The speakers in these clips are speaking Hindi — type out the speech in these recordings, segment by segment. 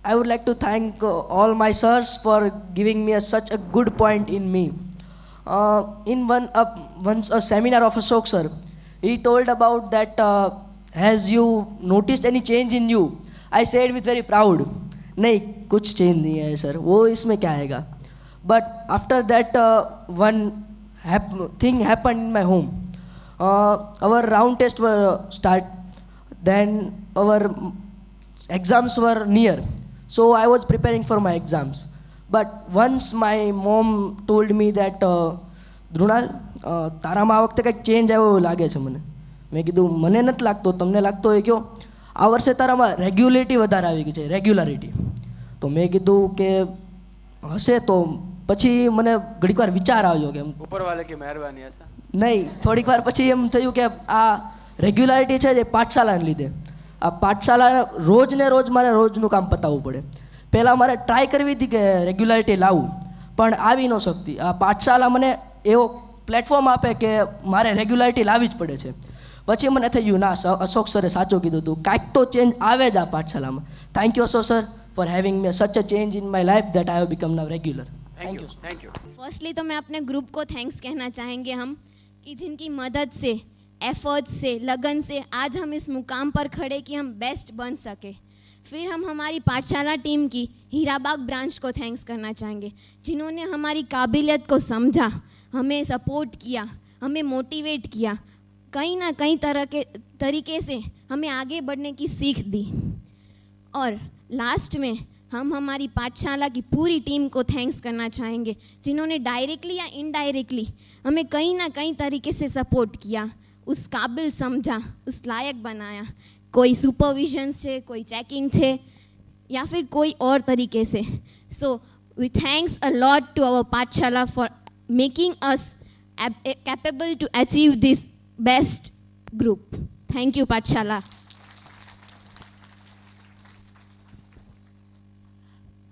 I would like to thank all my sirs for giving me such a good point in me. In once a seminar of Ashok sir, he told about that has you noticed any change in you? I said with very proud, नहीं कुछ change नहीं है sir, वो इसमें क्या आएगा? But after that one thing happened in my home. Our round tests were start, then our exams were near, so I was preparing for my exams. But once my mom told me that ધ્રુણાલ તારામાં આ વખતે કંઈક ચેન્જ આવ્યો એવું લાગે છે મને. મેં કીધું મને નથી લાગતો, તમને લાગતો હોય કયો? આ વર્ષે તારામાં રેગ્યુલેરિટી વધારે આવી ગઈ છે, રેગ્યુલારિટી. તો મેં કીધું કે હશે. તો પછી મને ઘડીક વાર વિચાર આવ્યો કે ઉપરવાલે की મહેરબાની હશે. નહીં, થોડીક વાર પછી એમ થયું કે આ રેગ્યુલારિટી છે જે પાઠશાલાને લીધે. આ પાઠશાલા રોજ ને રોજ મારે રોજનું કામ પતાવવું પડે. પહેલાં મારે ટ્રાય કરવી હતી કે રેગ્યુલારિટી લાવું, પણ આવી ન શકતી. આ પાઠશાલા મને એવો પ્લેટફોર્મ આપે કે મારે રેગ્યુલારિટી લાવવી જ પડે છે. પછી મને થયું ના, અશોક સરે સાચું કીધું હતું, કાંઈક તો ચેન્જ આવે જ આ પાઠશાલામાં. Thank you Ashok sir for having me such a change in my life that I have become now regular. Thank you. Firstly तो मैं अपने ग्रुप को थैंक्स कहना चाहेंगे हम, कि जिनकी मदद से, एफर्ट्स से, लगन से आज हम इस मुकाम पर खड़े कि हम बेस्ट बन सके. फिर हम हमारी पाठशाला टीम की हीराबाग ब्रांच को थैंक्स करना चाहेंगे, जिन्होंने हमारी काबिलियत को समझा, हमें सपोर्ट किया, हमें मोटिवेट किया, कहीं ना कहीं तरह के तरीके से हमें आगे बढ़ने की सीख दी. और लास्ट में हम हमारी पाठशाला की पूरी टीम को थैंक्स करना चाहेंगे, जिन्होंने डायरेक्टली या इनडायरेक्टली हमें कहीं ना कहीं तरीके से सपोर्ट किया, उस काबिल समझा, उस लायक बनाया. कोई सुपरविजन से, कोई चेकिंग से, या फिर कोई और तरीके से. So we thanks a lot to our Pathshala for making us capable to achieve this best group. Thank you Pathshala.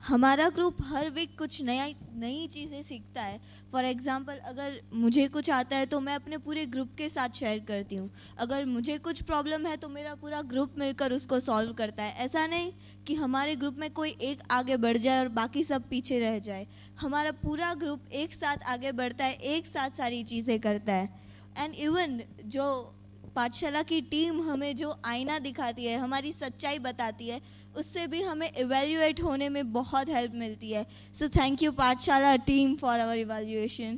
हमारा ग्रुप हर वीक कुछ नई चीज़ें सीखता है. फॉर एग्ज़ाम्पल, अगर मुझे कुछ आता है तो मैं अपने पूरे ग्रुप के साथ शेयर करती हूँ. अगर मुझे कुछ प्रॉब्लम है तो मेरा पूरा ग्रुप मिलकर उसको सॉल्व करता है. ऐसा नहीं कि हमारे ग्रुप में कोई एक आगे बढ़ जाए और बाकी सब पीछे रह जाए. हमारा पूरा ग्रुप एक साथ आगे बढ़ता है, एक साथ सारी चीज़ें करता है. एंड इवन जो पाठशाला की टीम हमें जो आईना दिखाती है, हमारी सच्चाई बताती है, उससे भी हमें इवेल्युएट होने में बहुत हेल्प मिलती है. So thank you Pathshala team for our evaluation.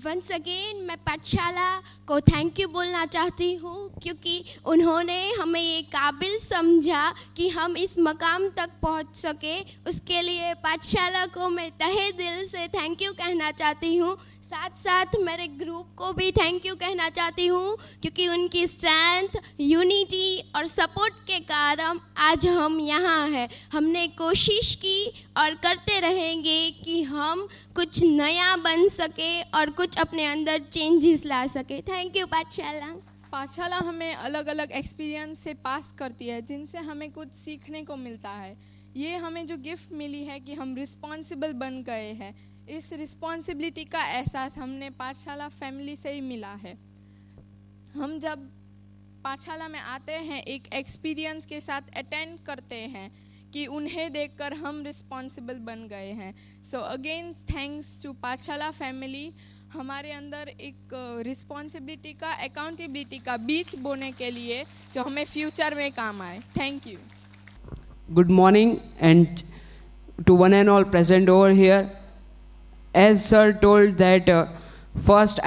Once again मैं पाठशाला को थैंक यू बोलना चाहती हूँ, क्योंकि उन्होंने हमें ये काबिल समझा कि हम इस मकाम तक पहुँच सके. उसके लिए पाठशाला को मैं तहे दिल से थैंक यू कहना चाहती हूँ. साथ साथ मेरे ग्रुप को भी थैंक यू कहना चाहती हूँ, क्योंकि उनकी स्ट्रेंथ, यूनिटी और सपोर्ट के कारण आज हम यहाँ हैं. हमने कोशिश की और करते रहेंगे कि हम कुछ नया बन सके और कुछ अपने अंदर चेंजेस ला सके. थैंक यू पाठशाला. पाठशाला हमें अलग अलग एक्सपीरियंस से पास करती है, जिनसे हमें कुछ सीखने को मिलता है. ये हमें जो गिफ्ट मिली है कि हम रिस्पॉन्सिबल बन गए हैं, इस रिस्पॉन्सिबिलिटी का एहसास हमने पाठशाला फैमिली से ही मिला है. हम जब पाठशाला में आते हैं, एक एक्सपीरियंस के साथ अटेंड करते हैं कि उन्हें देखकर हम रिस्पॉन्सिबल बन गए हैं. सो अगेन थैंक्स टू पाठशाला फैमिली. हमारे अंदर एक रिस्पॉन्सिबिलिटी का, अकाउंटेबिलिटी का बीज बोने के लिए जो हमें फ्यूचर में काम आए. Thank you. Good morning and to one and all present over here. As sir told that firstly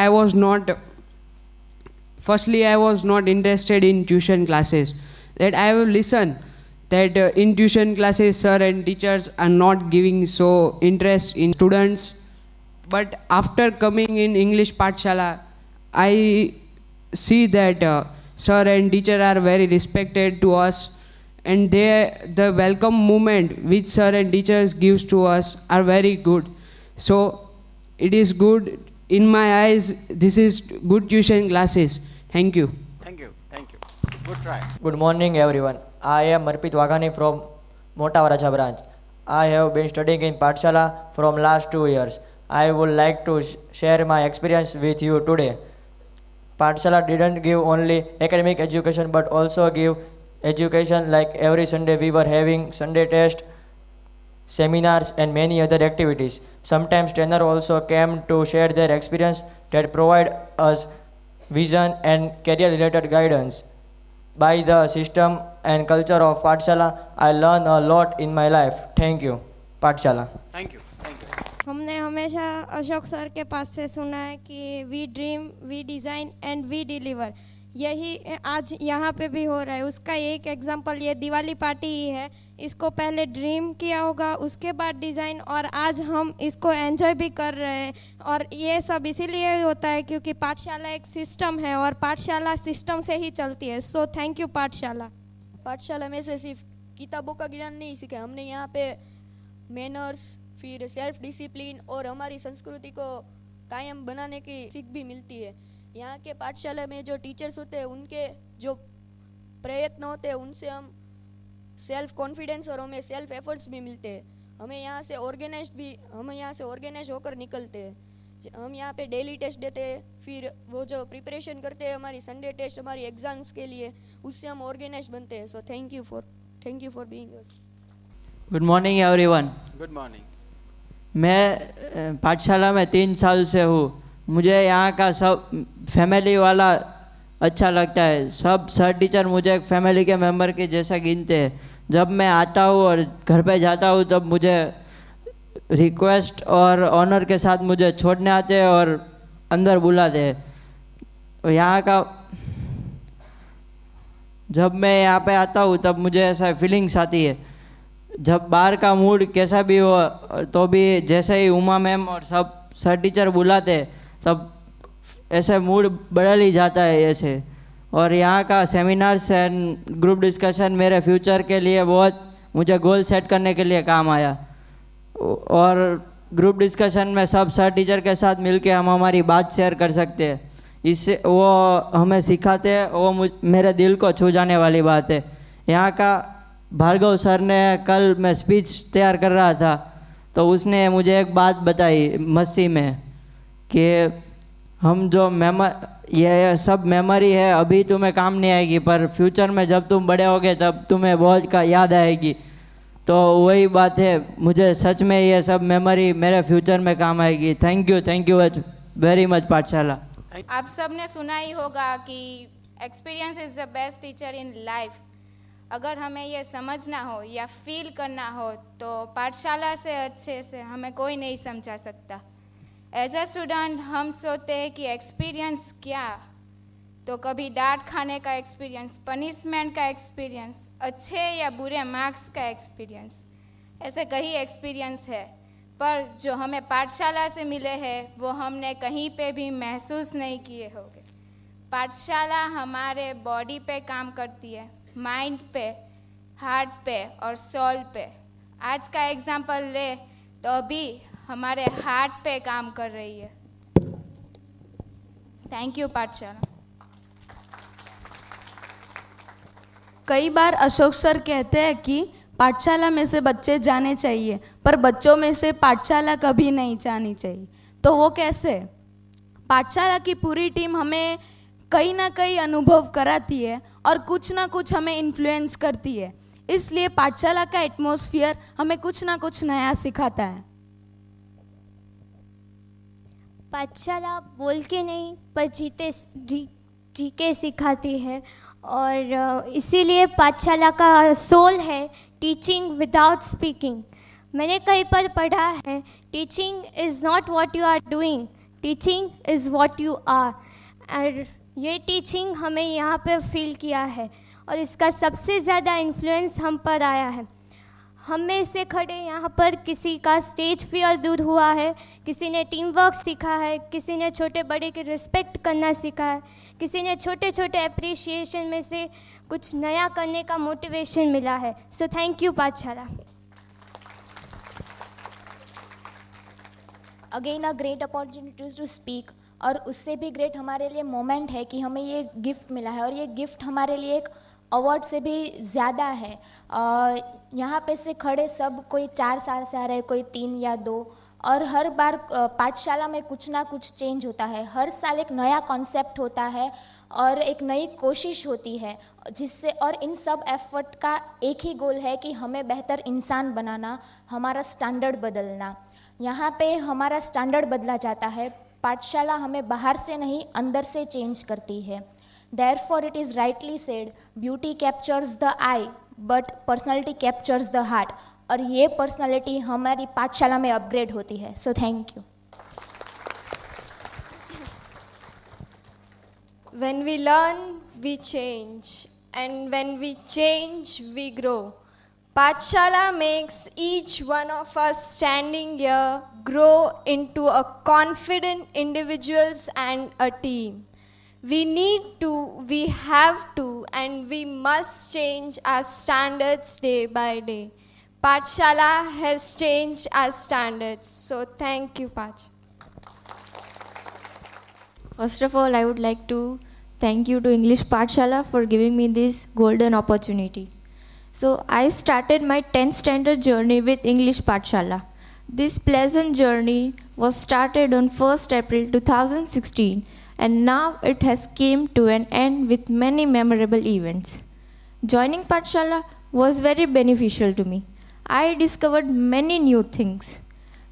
I was not interested in tuition classes, that I will listen that in tuition classes sir and teachers are not giving so interest in students. But after coming in English Pathshala, I see that sir and teacher are very respected to us, and the welcome moment which sir and teachers gives to us are very good. So it is good in my eyes. This is good tuition classes. Thank you. Thank you. Good try. Good morning everyone. I am Marpit Waghani from Mota Varaja branch. I have been studying in Pathshala from last 2 years. I would like to share my experience with you today. Pathshala didn't give only academic education but also give education. Like every Sunday we were having Sunday test, seminars and many other activities. Sometimes trainer also came to share their experience that provide us vision and career related guidance. By the system and culture of Pathshala, I learn a lot in my life. Thank you, Pathshala. Thank you. Thank you. हमने हमेशा अशोक सर के पास से सुना है कि we dream, we design and we deliver. यही आज यहाँ पे भी हो रहा है। उसका एक एग्जांपल ये दिवाली पार्टी ही है। इसको पहले ड्रीम किया होगा, उसके बाद डिज़ाइन, और आज हम इसको एंजॉय भी कर रहे हैं। और ये सब इसीलिए होता है क्योंकि पाठशाला एक सिस्टम है और पाठशाला सिस्टम से ही चलती है। सो थैंक यू पाठशाला। पाठशाला में से सिर्फ किताबों का ज्ञान नहीं सीखा, हमने यहाँ पे मैनर्स, फिर सेल्फ डिसिप्लिन और हमारी संस्कृति को कायम बनाने की सीख भी मिलती है। यहाँ के पाठशाला में जो टीचर्स होते हैं उनके जो प्रयत्न होते हैं उनसे हम सेल्फ कॉन्फिडेंस और हमें सेल्फ एफर्ट्स भी मिलते हैं। हम यहाँ से ऑर्गेनाइज होकर निकलते हैं। हम यहाँ पे डेली टेस्ट देते हैं, फिर वो जो प्रिपरेशन करते हैं हमारी संडे टेस्ट, हमारी एग्जाम्स के लिए, उससे हम ऑर्गेनाइज बनते हैं। सो thank you for being us. Good morning everyone. Good morning. मैं पाठशाला में 3 साल से हूँ। मुझे यहाँ का सब फैमिली वाला अच्छा लगता है। सब सर टीचर मुझे एक फैमिली के मेंबर के जैसा गिनते हैं। जब मैं आता हूँ और घर पे जाता हूँ तब मुझे रिक्वेस्ट और ऑनर के साथ मुझे छोड़ने आते हैं और अंदर बुलाते हैं। यहाँ का जब मैं यहाँ पे आता हूँ तब मुझे ऐसा फीलिंग्स आती है। जब बाहर का मूड कैसा भी हो तो भी जैसे ही उमा मैम और सब सर टीचर बुलाते तब ऐसे मूड बदल ही जाता है ऐसे। और यहाँ का सेमिनार्स एंड ग्रुप डिस्कशन मेरे फ्यूचर के लिए बहुत मुझे गोल सेट करने के लिए काम आया। और ग्रुप डिस्कशन में सब सर टीचर के साथ मिलके हम हमारी बात शेयर कर सकते हैं। इससे वो हमें सिखाते हैं, वो मेरे दिल को छू जाने वाली बात है। यहाँ का भार्गव सर ने कल मैं स्पीच तैयार कर रहा था तो उसने मुझे एक बात बताई मस्ती में कि हम जो ये सब मेमोरी है अभी तुम्हें काम नहीं आएगी, पर फ्यूचर में जब तुम बड़े होगे तब तुम्हें बहुत का याद आएगी। तो वही बात है, मुझे सच में ये सब मेमोरी मेरे फ्यूचर में काम आएगी। थैंक यू वेरी मच पाठशाला। आप सब ने सुना ही होगा कि experience is the best teacher in life. अगर हमें ये समझना हो या फील करना हो तो पाठशाला से अच्छे से हमें कोई नहीं समझा सकता। एज अ स्टूडेंट हम सोचते हैं कि एक्सपीरियंस क्या, तो कभी डांट खाने का एक्सपीरियंस, पनिशमेंट का एक्सपीरियंस, अच्छे या बुरे मार्क्स का एक्सपीरियंस, ऐसे कई एक्सपीरियंस है। पर जो हमें पाठशाला से मिले हैं वो हमने कहीं पे भी महसूस नहीं किए होंगे। पाठशाला हमारे बॉडी पे काम करती है, माइंड पे, हार्ट पे और सोल पे। आज का एग्जाम्पल ले तो अभी हमारे हार्ट पे काम कर रही है। थैंक यू पाठशाला। कई बार अशोक सर कहते हैं कि पाठशाला में से बच्चे जाने चाहिए, पर बच्चों में से पाठशाला कभी नहीं जानी चाहिए। तो वो कैसे? पाठशाला की पूरी टीम हमें कहीं ना कहीं अनुभव कराती है और कुछ ना कुछ हमें इन्फ्लुएंस करती है। इसलिए पाठशाला का एटमॉस्फेयर हमें कुछ ना कुछ नया सिखाता है। पाठशाला बोल के नहीं पर जी के सिखाती है, और इसीलिए पाठशाला का सोल है टीचिंग विदाउट स्पीकिंग। मैंने कहीं पर पढ़ा है, teaching is not what you are doing, teaching is what you are. और ये टीचिंग हमें यहाँ पे फील किया है और इसका सबसे ज़्यादा इन्फ्लुएंस हम पर आया है। हम में से खड़े यहाँ पर किसी का स्टेज फियर दूर हुआ है, किसी ने टीम वर्क सीखा है, किसी ने छोटे बड़े के रिस्पेक्ट करना सीखा है, किसी ने छोटे छोटे अप्रिसिएशन में से कुछ नया करने का मोटिवेशन मिला है। So thank you Pathshala. Again a great opportunities to speak, और उससे भी ग्रेट हमारे लिए मोमेंट है कि हमें ये गिफ्ट मिला है, और ये गिफ्ट हमारे लिए एक अवार्ड से भी ज़्यादा है। यहाँ पे से खड़े सब कोई 4 साल से आ रहे, कोई 3 या 2, और हर बार पाठशाला में कुछ ना कुछ चेंज होता है, हर साल एक नया कॉन्सेप्ट होता है और एक नई कोशिश होती है, जिससे और इन सब एफर्ट का एक ही गोल है कि हमें बेहतर इंसान बनाना, हमारा स्टैंडर्ड बदलना। यहाँ पे हमारा स्टैंडर्ड बदला जाता है। पाठशाला हमें बाहर से नहीं अंदर से चेंज करती है। Therefore it is rightly said, beauty captures the eye, but personality captures the heart. और ये पर्सनालिटी हमारी पाठशाला में अपग्रेड होती है। So thank you. When we learn, we change, and when we change, we grow. Pathshala makes each one of us standing here grow into a confident individuals and a team. We need to, we have to, and we must change our standards day by day. Pathshala has changed our standards. So thank you, Pach. First of all, I would like to thank you to English Pathshala for giving me this golden opportunity. So I started my 10th standard journey with English Pathshala. This pleasant journey was started on 1st April 2016, and now it has came to an end with many memorable events. Joining Pathshala was very beneficial to me. I discovered many new things.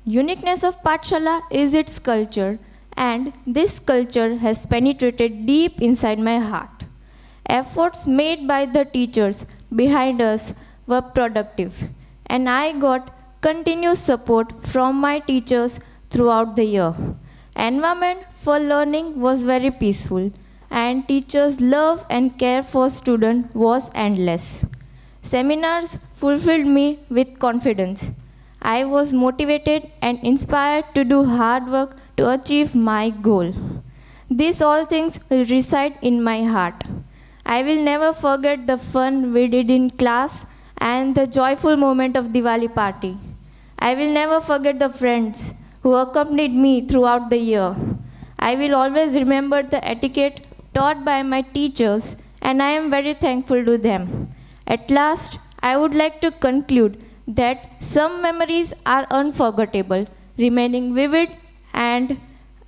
Uniqueness of Pathshala is its culture, and this culture has penetrated deep inside my heart. Efforts made by the teachers behind us were productive, and I got continuous support from my teachers throughout the year. Environment for learning was very peaceful, and teachers' love and care for students was endless. Seminars fulfilled me with confidence. I was motivated and inspired to do hard work to achieve my goal. These all things will reside in my heart. I will never forget the fun we did in class and the joyful moment of Diwali party. I will never forget the friends who accompanied me throughout the year. I will always remember the etiquette taught by my teachers, and I am very thankful to them. At last, I would like to conclude that some memories are unforgettable, remaining vivid and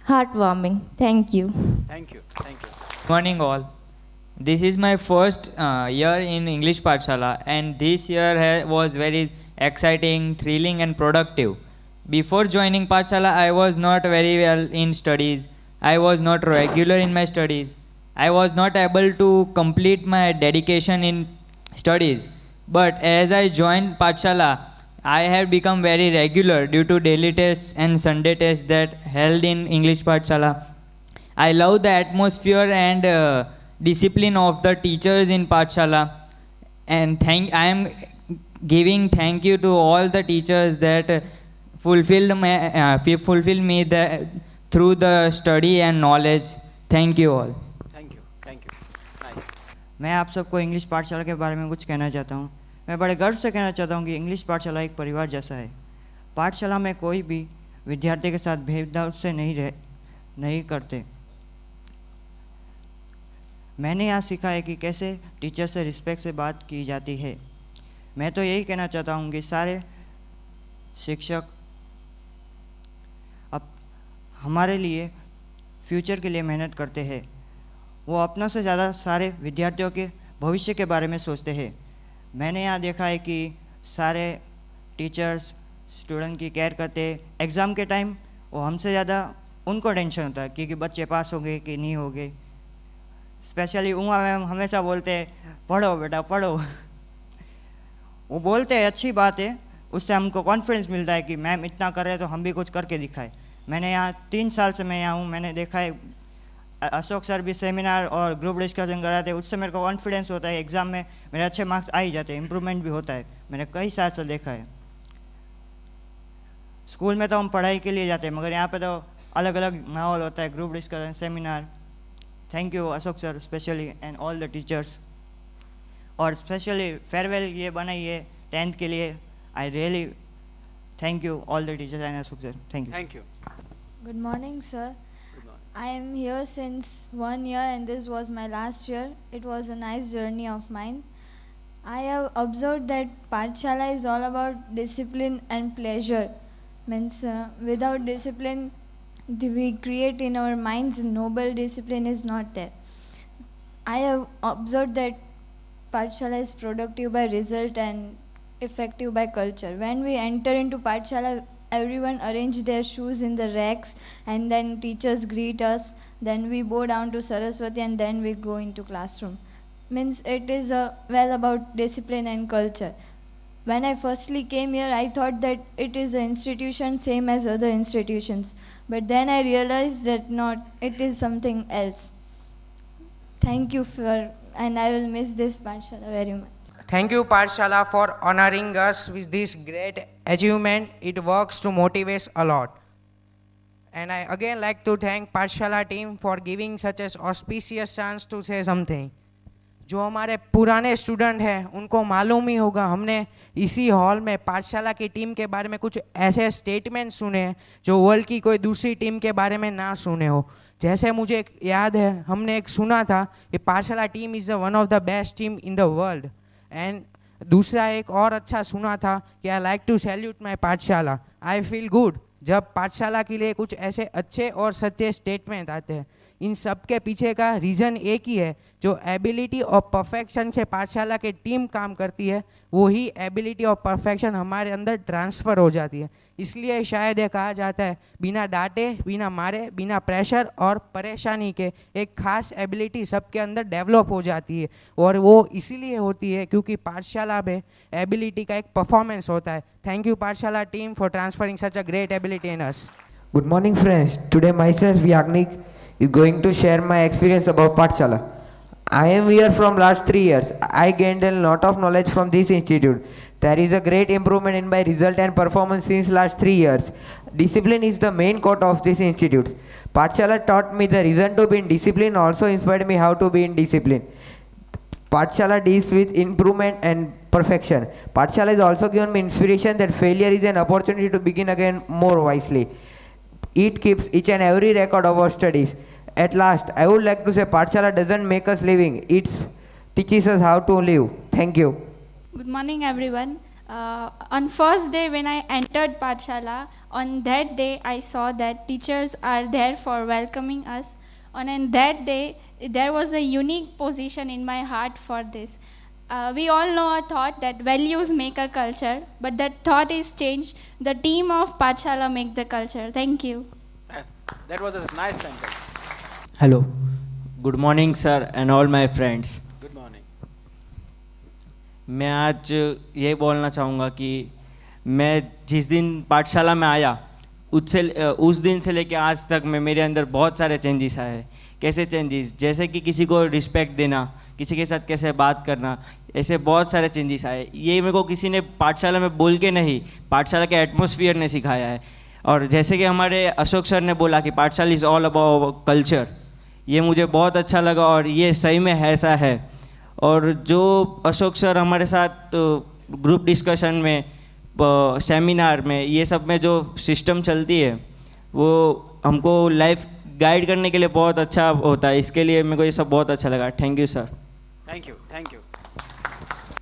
heartwarming. Thank you. Thank you. Thank you. Morning all. This is my first year in English Pathshala, and this year was very exciting, thrilling and productive. Before joining Pathshala, I was not very well in studies. I was not regular in my studies. I was not able to complete my dedication in studies. But as I joined Pathshala, I have become very regular due to daily tests and Sunday tests that held in English Pathshala. I love the atmosphere and discipline of the teachers in Pathshala, and I am giving thank you to all the teachers that fulfilled me through the study and knowledge. Thank you all. Thank you. Thank you. Nice. मैं आप सबको इंग्लिश पाठशाला के बारे में कुछ कहना चाहता हूँ। मैं बड़े गर्व से कहना चाहता हूँ कि इंग्लिश पाठशाला एक परिवार जैसा है। पाठशाला में कोई भी विद्यार्थी के साथ भेदभाव से नहीं करते। मैंने यहाँ सीखा है कि कैसे टीचर से रिस्पेक्ट से बात की जाती है। मैं तो यही कहना चाहता हूँ कि सारे शिक्षक अब हमारे लिए फ्यूचर के लिए मेहनत करते हैं। वो अपनों से ज़्यादा सारे विद्यार्थियों के भविष्य के बारे में सोचते हैं। मैंने यहाँ देखा है कि सारे टीचर्स स्टूडेंट की केयर करते हैं। एग्ज़ाम के टाइम वो हमसे ज़्यादा उनको टेंशन होता है कि बच्चे पास होंगे कि नहीं होंगे। स्पेशली उमा मैम हमेशा बोलते हैं पढ़ो बेटा पढ़ो। वो बोलते हैं अच्छी बात है, उससे हमको कॉन्फिडेंस मिलता है कि मैम इतना कर रहे हैं तो हम भी कुछ करके दिखाए। मैंने यहाँ 3 साल से मैं यहाँ हूँ, मैंने देखा है अशोक सर भी सेमिनार और ग्रुप डिस्कशन कराते हैं, उससे मेरे को कॉन्फिडेंस होता है, एग्ज़ाम में मेरे अच्छे मार्क्स आ ही जाते हैं, इम्प्रूवमेंट भी होता है। मैंने कई साल से देखा है। स्कूल में तो हम पढ़ाई के लिए जाते हैं, मगर यहाँ पे तो अलग अलग माहौल होता है, group discussion seminar. Thank you Ashok sir specially and all the teachers. और स्पेशली फेयरवेल ये बनाई है 10th के लिए। I really thank you all the teachers and Ashok sir. Thank you. Thank you. Good morning, sir. Good morning. I am here since 1 year and this was my last year. It was a nice journey of mine. I have observed that Pathshala is all about discipline and pleasure. Means without discipline, we create in our minds noble discipline is not there. I have observed that Pathshala is productive by result and effective by culture. When we enter into Pathshala, everyone arrange their shoes in the racks and then teachers greet us. Then we bow down to Saraswati and then we go into classroom. Means it is well about discipline and culture. When I firstly came here, I thought that it is an institution same as other institutions. But then I realized that not, it is something else. Thank you for, and I will miss this Pathshala very much. Thank you, Pathshala, for honoring us with this great achievement. It works to motivate a lot. And I again like to thank Pathshala team for giving such an auspicious chance to say something. जो हमारे पुराने स्टूडेंट हैं उनको मालूम ही होगा, हमने इसी हॉल में पाठशाला की टीम के बारे में कुछ ऐसे स्टेटमेंट सुने हैं जो वर्ल्ड की कोई दूसरी टीम के बारे में ना सुने हो. जैसे मुझे याद है, हमने एक सुना था कि पाठशाला team is one of the best team in the world. And दूसरा एक और अच्छा सुना था कि आई लाइक टू सैल्यूट माई पाठशाला. आई फील गुड जब पाठशाला के लिए कुछ ऐसे अच्छे और सच्चे स्टेटमेंट आते हैं. इन सब के पीछे का रीज़न एक ही है, जो एबिलिटी और परफेक्शन से पाठशाला की टीम काम करती है, वही एबिलिटी और परफेक्शन हमारे अंदर ट्रांसफ़र हो जाती है. इसलिए शायद ये कहा जाता है, बिना डांटे, बिना मारे, बिना प्रेशर और परेशानी के एक खास एबिलिटी सबके अंदर डेवलप हो जाती है. और वो इसीलिए होती है क्योंकि पाठशाला में एबिलिटी का एक परफॉर्मेंस होता है. Thank you Pathshala team for transferring such a great ability in us. Good morning, friends. Today myself, Yagnik, is going to share my experience about Pathshala. I am here from last 3 years. I gained a lot of knowledge from this institute. There is a great improvement in my result and performance since last 3 years. Discipline is the main core of this institute. Pathshala taught me the reason to be in discipline, also inspired me how to be in discipline. Pathshala deals with improvement and perfection. Pathshala has also given me inspiration that failure is an opportunity to begin again more wisely. It keeps each and every record of our studies. At last, I would like to say Pathshala doesn't make us living, it teaches us how to live. Thank you. Good morning, everyone. On first day when I entered Pathshala, on that day I saw that teachers are there for welcoming us. On that day, there was a unique position in my heart for this. We all know a thought that values make a culture, but that thought is changed. The team of Pathshala make the culture. Thank you. That was a nice sentence. Hello. Good morning, sir, and all my friends. Good morning. मैं आज ये बोलना चाहूँगा कि मैं जिस दिन पाठशाला में आया उस दिन से लेकर आज तक में मेरे अंदर बहुत सारे चेंजेस आए. कैसे चेंजेस? जैसे कि किसी को रिस्पेक्ट देना, किसी के साथ कैसे बात करना, ऐसे बहुत सारे चेंजेस आए. ये मेरे को किसी ने पाठशाला में बोल के नहीं, पाठशाला के एटमॉस्फेयर ने सिखाया है. और जैसे कि हमारे अशोक सर ने बोला कि Pathshala is all about culture, ये मुझे बहुत अच्छा लगा और ये सही में ऐसा है. और जो अशोक सर हमारे साथ ग्रुप डिस्कशन में, सेमिनार में, ये सब में जो सिस्टम चलती है वो हमको लाइफ गाइड करने के लिए बहुत अच्छा होता है. इसके लिए मेरे को ये सब बहुत अच्छा लगा. Thank you sir. Thank you. Thank you.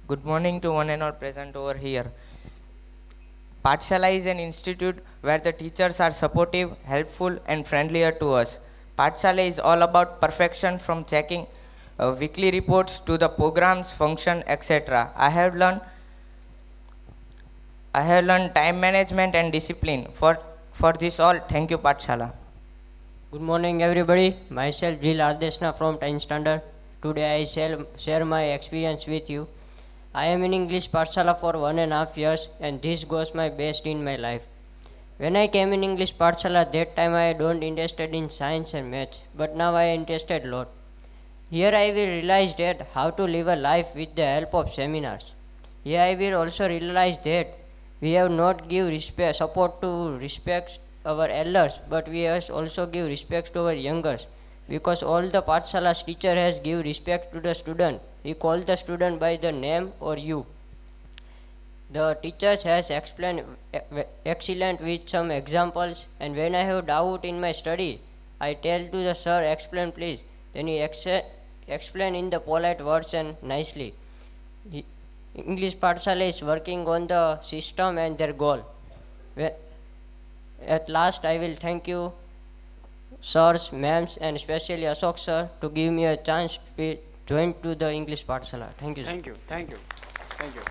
Good morning to one and all present over here. Pathshala is an institute where the teachers are supportive, helpful and friendlier to us. Pathshala is all about perfection, from checking weekly reports to the programs, function, etc. I have learned time management and discipline. For this all, thank you Pathshala. Good morning everybody. Myself Jil Ardeshna from 10th standard. Today I shall share my experience with you. I am in English Pathshala for 1.5 years and this goes my best in my life. When I came in English Pathshala, that time I don't interested in science and maths, but now I interested lot. Here I will realize that how to live a life with the help of seminars. Here I will also realize that we have not give support to respect our elders, but we must also give respect to our youngers, because all the Pathshala's teacher has give respect to the student. He call the student by the name or you. The teachers has explained excellent with some examples, and when I have doubt in my study, I tell to the sir, explain please. Then he explain in the polite words and nicely. English Pathshala is working on the system and their goal. At last, I will thank you, sirs, ma'ams, and especially Ashok sir, to give me a chance to be joined to the English Pathshala. Thank you, sir. Thank you. Thank you. Thank you.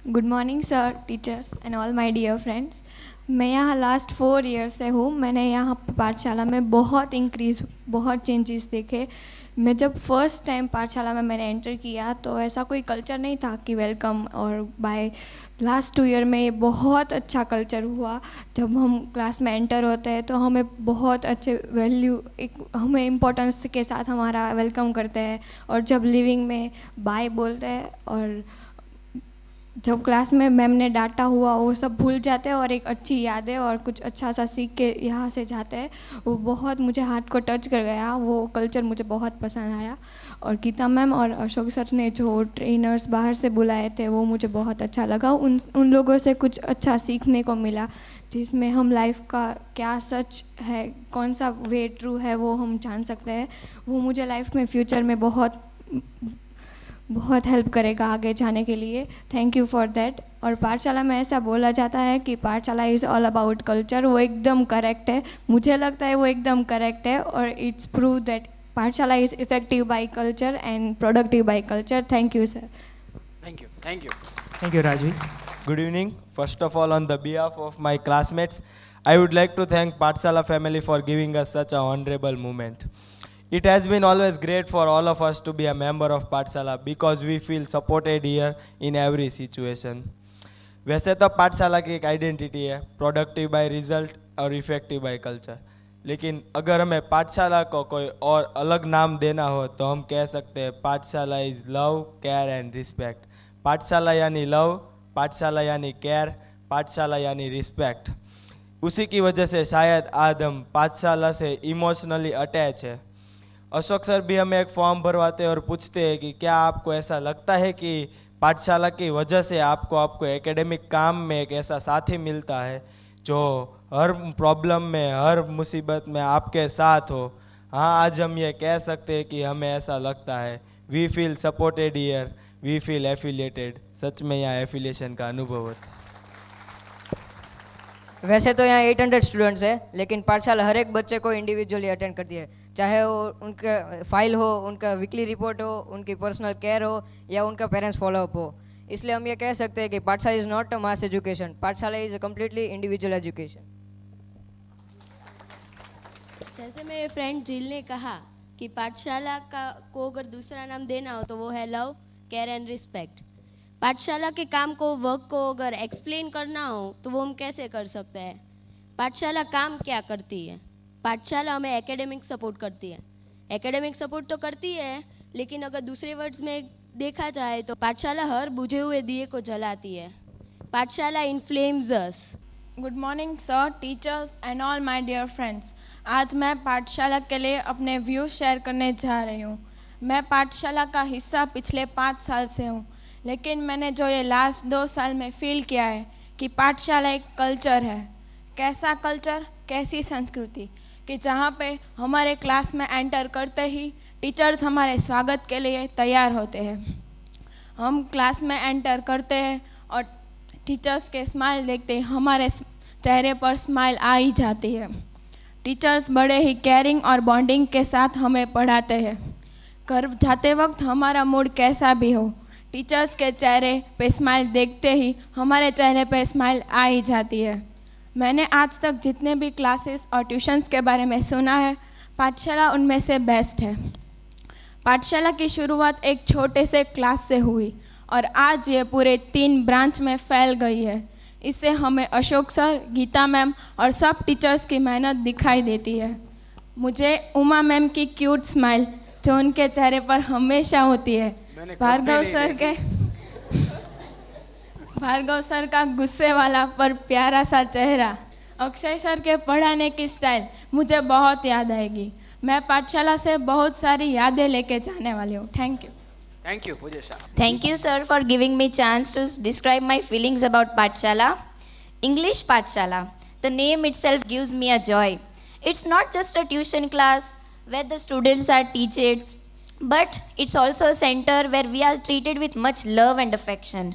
Good morning sir, teachers and all my dear friends. मैं यहाँ लास्ट 4 ईयर्स से हूँ। मैंने यहाँ पाठशाला में बहुत चेंजेस देखे। मैं जब फर्स्ट टाइम पाठशाला में मैंने एंटर किया तो ऐसा कोई कल्चर नहीं था कि वेलकम, और बाय लास्ट 2 ईयर में ये बहुत अच्छा कल्चर हुआ। जब हम क्लास में एंटर होते हैं तो हमें बहुत अच्छे हमें इम्पोर्टेंस के साथ हमारा वेलकम करते हैं, और जब लिविंग में बाय बोलते हैं, और जब क्लास में मैम ने डांटा हुआ वो सब भूल जाते हैं और एक अच्छी यादें और कुछ अच्छा सा सीख के यहाँ से जाते हैं। वो बहुत मुझे हार्ट को टच कर गया, वो कल्चर मुझे बहुत पसंद आया। और गीता मैम और अशोक सर ने जो ट्रेनर्स बाहर से बुलाए थे वो मुझे बहुत अच्छा लगा। उन लोगों से कुछ अच्छा सीखने को मिला, जिसमें हम लाइफ का क्या सच है, कौन सा वे ट्रू है, वो हम जान सकते हैं। वो मुझे लाइफ में फ्यूचर में बहुत हेल्प करेगा आगे जाने के लिए। Thank you for that. और पाठशाला में ऐसा बोला जाता है कि Pathshala is all about culture. वो एकदम करेक्ट है, मुझे लगता है वो एकदम करेक्ट है, और इट्स प्रूव दैट पाठशाला is effective by culture and productive by culture. Thank you sir. Thank you. Thank you. Thank you, Rajvi. Good evening. First of all, on the behalf of my classmates, I would like to thank Pathshala family for giving us such a honorable moment. It has been always great for all of us to be a member of Pathshala because we feel supported here in every situation. वैसे तो पाठशाला की एक आइडेंटिटी है, प्रोडक्टिव बाय रिजल्ट और इफेक्टिव बाय कल्चर, लेकिन अगर हमें पाठशाला को कोई और अलग नाम देना हो तो हम कह सकते हैं पाठशाला is love, care and respect. पाठशाला यानी लव, पाठशाला यानी केयर, पाठशाला यानी रिस्पेक्ट। उसी की वजह से शायद आज हम पाठशाला से इमोशनली अटैच है। अशोक सर भी हमें एक फॉर्म भरवाते हैं और पूछते हैं कि क्या आपको ऐसा लगता है कि पाठशाला की वजह से आपको एकेडमिक काम में एक ऐसा साथी मिलता है जो हर प्रॉब्लम में, हर मुसीबत में आपके साथ हो। हाँ, आज हम ये कह सकते हैं कि हमें ऐसा लगता है। We feel supported here, we feel affiliated. सच में यहाँ एफिलिएशन का अनुभव होता है। वैसे तो यहाँ 800 स्टूडेंट्स है, लेकिन पाठशाला हर एक बच्चे को इंडिविजुअली अटेंड करती है, चाहे वो उनका फाइल हो, उनका वीकली रिपोर्ट हो, उनकी पर्सनल केयर हो, या उनका पेरेंट्स फॉलोअप हो। इसलिए हम ये कह सकते हैं कि Pathshala is not a mass education, Pathshala is a completely individual education. जैसे मेरे फ्रेंड जिल ने कहा कि पाठशाला को अगर दूसरा नाम देना हो तो वो है लव, केयर एंड रिस्पेक्ट। पाठशाला के काम को, वर्क को अगर एक्सप्लेन करना हो तो वो हम कैसे कर सकते हैं? पाठशाला काम क्या करती है? पाठशाला हमें एकेडमिक सपोर्ट करती है। एकेडमिक सपोर्ट तो करती है, लेकिन अगर दूसरे वर्ड्स में देखा जाए तो पाठशाला हर बुझे हुए दिए को जलाती है। Pathshala inflames us. Good morning sir, teachers and all my dear friends. आज मैं पाठशाला के लिए अपने व्यूज शेयर करने जा रही हूँ। मैं पाठशाला का हिस्सा पिछले 5 साल से हूँ, लेकिन मैंने जो ये लास्ट 2 साल में फील किया है कि पाठशाला एक कल्चर है। कैसा कल्चर, कैसी संस्कृति कि जहाँ पे हमारे क्लास में एंटर करते ही टीचर्स हमारे स्वागत के लिए तैयार होते हैं। हम क्लास में एंटर करते हैं और टीचर्स के स्माइल देखते ही हमारे चेहरे पर स्माइल आ ही जाती है। टीचर्स बड़े ही केयरिंग और बॉन्डिंग के साथ हमें पढ़ाते हैं। घर जाते वक्त हमारा मूड कैसा भी हो, टीचर्स के चेहरे पे स्माइल देखते ही हमारे चेहरे पे स्माइल आ ही जाती है। मैंने आज तक जितने भी क्लासेस और ट्यूशन्स के बारे में सुना है, पाठशाला उनमें से बेस्ट है। पाठशाला की शुरुआत एक छोटे से क्लास से हुई और आज ये पूरे 3 ब्रांच में फैल गई है। इससे हमें अशोक सर, गीता मैम और सब टीचर्स की मेहनत दिखाई देती है। मुझे उमा मैम की क्यूट स्माइल जो उनके चेहरे पर हमेशा होती है, भार्गव सर का गुस्से वाला पर प्यारा सा चेहरा, अक्षय सर के पढ़ाने की स्टाइल मुझे बहुत याद आएगी। मैं पाठशाला से बहुत सारी यादें लेके जाने वाली हूँ। Thank you. Thank you, Pujesha. Thank you, sir, for giving me chance to describe my feelings about Pathshala. English Pathshala. The name itself gives me a joy. It's not just a tuition class where the students are taught, but it's also a center where we are treated with much love and affection.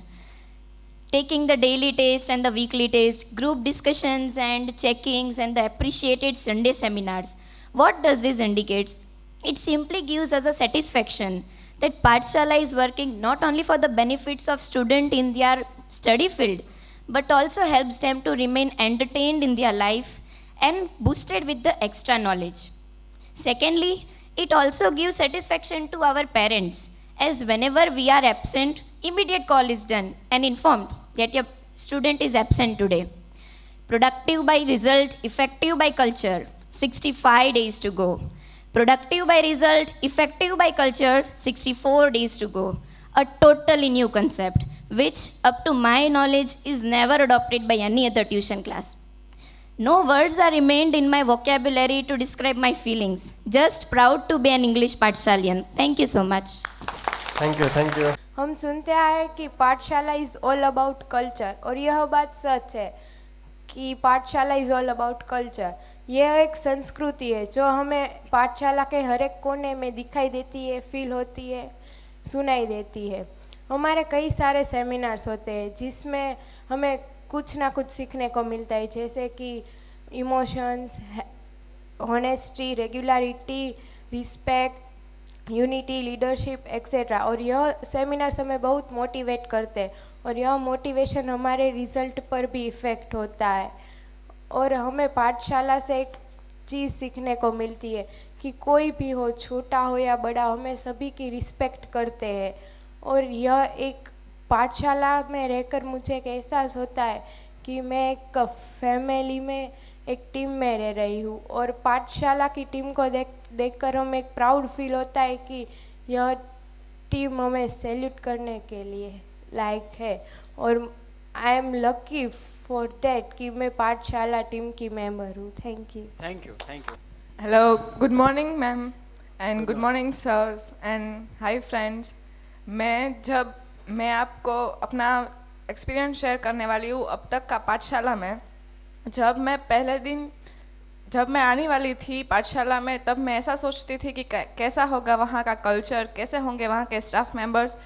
taking the daily test and the weekly test, group discussions and checkings, and the appreciated Sunday seminars. What does this indicate? It simply gives us a satisfaction that Pathshala is working not only for the benefits of students in their study field, but also helps them to remain entertained in their life and boosted with the extra knowledge. Secondly, it also gives satisfaction to our parents, as whenever we are absent, immediate call is done and informed that your student is absent today. Productive by result, effective by culture, 65 days to go. Productive by result, effective by culture, 64 days to go. A totally new concept, which up to my knowledge is never adopted by any other tuition class. No words are remained in my vocabulary to describe my feelings. Just proud to be an English Pathshalian. Thank you so much. Thank you. हम सुनते आए कि Pathshala is all about culture, और यह बात सच है कि Pathshala is all about culture. यह एक संस्कृति है जो हमें पाठशाला के हर एक कोने में दिखाई देती है, फील होती है, सुनाई देती है। हमारे कई सारे सेमिनार्स होते हैं जिसमें हमें कुछ ना कुछ सीखने को मिलता है, जैसे कि emotions, honesty, regularity, respect, unity, leadership etcetera. और यह सेमिनार्स हमें बहुत मोटिवेट करते हैं, और यह मोटिवेशन हमारे रिज़ल्ट पर भी इफ़ेक्ट होता है। और हमें पाठशाला से एक चीज़ सीखने को मिलती है कि कोई भी हो, छोटा हो या बड़ा, हमें सभी की रिस्पेक्ट करते हैं। और यह एक पाठशाला में रहकर मुझे एक एहसास होता है कि मैं एक फैमिली में, एक टीम में रह रही हूँ, और पाठशाला की टीम को देखकर हमें एक प्राउड फील होता है कि यह टीम हमें सैल्यूट करने के लिए लायक है। और I am lucky for that कि मैं पाठशाला टीम की मेंबर हूँ। Thank you. Thank you, thank you. Hello, good morning ma'am and good morning sirs and hi friends. मैं आपको अपना एक्सपीरियंस शेयर करने वाली हूँ अब तक का पाठशाला में। जब मैं आने वाली थी पाठशाला में, तब मैं ऐसा सोचती थी कि कैसा होगा वहाँ का कल्चर, कैसे होंगे वहाँ के स्टाफ मेंबर्स।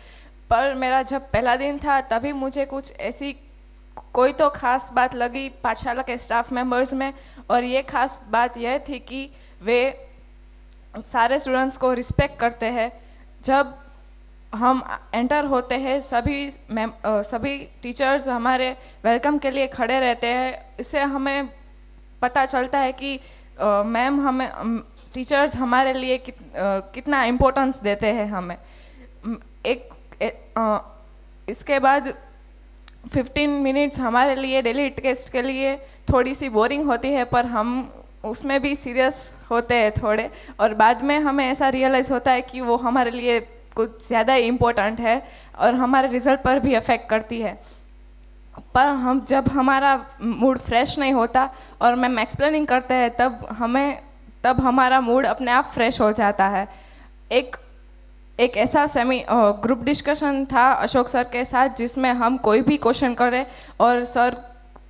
पर मेरा जब पहला दिन था तभी मुझे कुछ ऐसी कोई तो ख़ास बात लगी पाठशाला के स्टाफ मेंबर्स में, और ये ख़ास बात यह थी कि वे सारे स्टूडेंट्स को रिस्पेक्ट करते हैं। जब हम एंटर होते हैं सभी टीचर्स हमारे वेलकम के लिए खड़े रहते हैं। इससे हमें पता चलता है कि मैम हमें टीचर्स हमारे लिए कितना इम्पोर्टेंस देते हैं हमें। इसके बाद 15 मिनट्स हमारे लिए डेली टेस्ट के लिए थोड़ी सी बोरिंग होती है, पर हम उसमें भी सीरियस होते हैं थोड़े, और बाद में हमें ऐसा रियलाइज़ होता है कि वो हमारे लिए कुछ ज़्यादा इम्पोर्टेंट है और हमारे रिज़ल्ट पर भी अफेक्ट करती है। पर जब हमारा मूड फ्रेश नहीं होता और मैम एक्सप्लेनिंग करते हैं तब हमारा मूड अपने आप फ्रेश हो जाता है। एक ऐसा ग्रुप डिस्कशन था अशोक सर के साथ जिसमें हम कोई भी क्वेश्चन करें और सर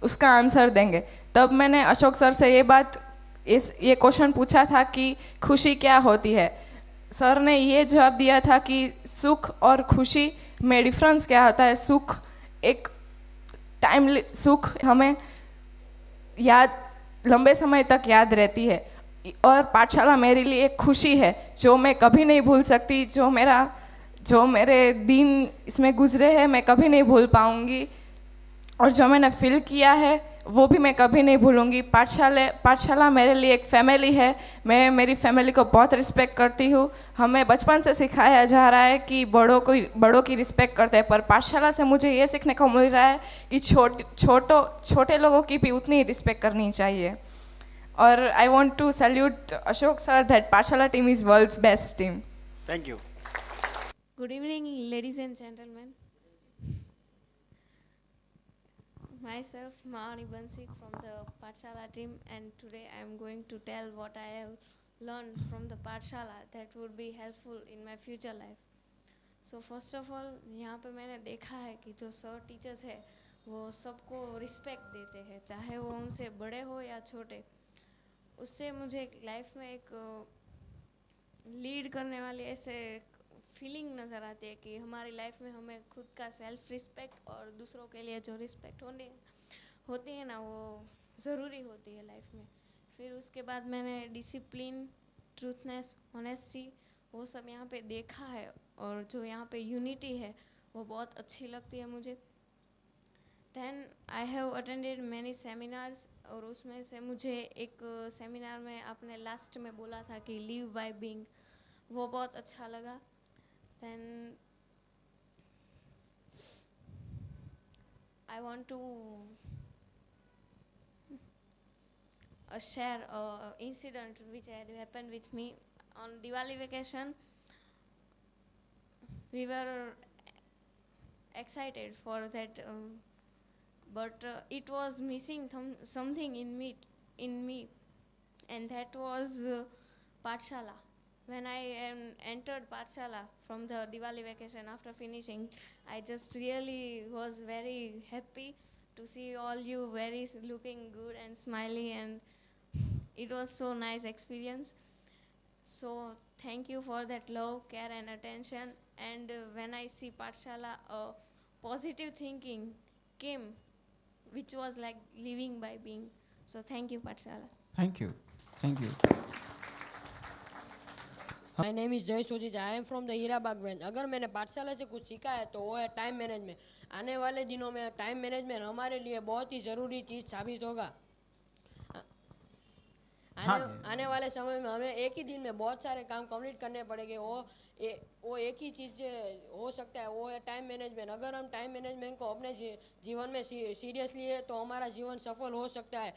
उसका आंसर देंगे। तब मैंने अशोक सर से ये क्वेश्चन पूछा था कि खुशी क्या होती है। सर ने ये जवाब दिया था कि सुख और खुशी में डिफरेंस क्या होता है। सुख एक सुख हमें लंबे समय तक याद रहती है, और पाठशाला मेरे लिए एक खुशी है जो मैं कभी नहीं भूल सकती। जो मेरे दिन इसमें गुजरे हैं मैं कभी नहीं भूल पाऊँगी, और जो मैंने फील किया है वो भी मैं कभी नहीं भूलूँगी। पाठशाला मेरे लिए एक फैमिली है। मैं मेरी फैमिली को बहुत रिस्पेक्ट करती हूँ। हमें बचपन से सिखाया जा रहा है कि बड़ों की रिस्पेक्ट करते हैं, पर पाठशाला से मुझे ये सीखने को मिल रहा है कि छोटे लोगों की भी उतनी रिस्पेक्ट करनी चाहिए। और I want to salute Ashok sir that Pathshala team is world's best team. Thank you. Good evening, ladies and gentlemen. Myself, Mahani Bansik from the Pathshala team, and today I am going to tell what I have learned from the Pathshala that would be helpful in my future life. So first of all, यहाँ पे मैंने देखा है कि जो सर टीचर्स है वो सबको रिस्पेक्ट देते हैं, चाहे वो उनसे बड़े हो या छोटे। उससे मुझे लाइफ में एक लीड करने वाली ऐसे फीलिंग नज़र आती है कि हमारी लाइफ में हमें खुद का सेल्फ रिस्पेक्ट और दूसरों के लिए जो रिस्पेक्ट होती है ना, वो ज़रूरी होती है लाइफ में। फिर उसके बाद मैंने डिसिप्लिन, ट्रूथनेस, ऑनेस्टी वो सब यहाँ पे देखा है, और जो यहाँ पे यूनिटी है वो बहुत अच्छी लगती है मुझे। Then I have attended many seminars, और उसमें से मुझे एक सेमिनार में आपने लास्ट में बोला था कि लिव बाय बीइंग, वो बहुत अच्छा लगा। Then I want to share a incident which had happened with me on Diwali vacation. We were excited for that, but it was missing something in me, and that was Pathshala. When I entered Pathshala from the Diwali vacation after finishing, I just really was very happy to see all you very looking good and smiley, and it was so nice experience. So thank you for that love, care and attention. And when I see Pathshala, positive thinking came, which was like living by being. So thank you, Pathshala. Thank you. Thank you. My name is Jay Sojit, I am from the Hirabagh branch. अगर मैंने पाठशाला से कुछ सीखा है तो वो है टाइम मैनेजमेंट। आने वाले दिनों में टाइम मैनेजमेंट हमारे लिए बहुत ही ज़रूरी चीज़ साबित होगा। आने वाले समय में हमें एक ही दिन में बहुत सारे काम कंप्लीट करने पड़ेंगे। वो एक ही चीज़ से हो सकता है, वो है टाइम मैनेजमेंट। अगर हम टाइम मैनेजमेंट को अपने जीवन में सीरियस लिए तो हमारा जीवन सफल हो सकता है।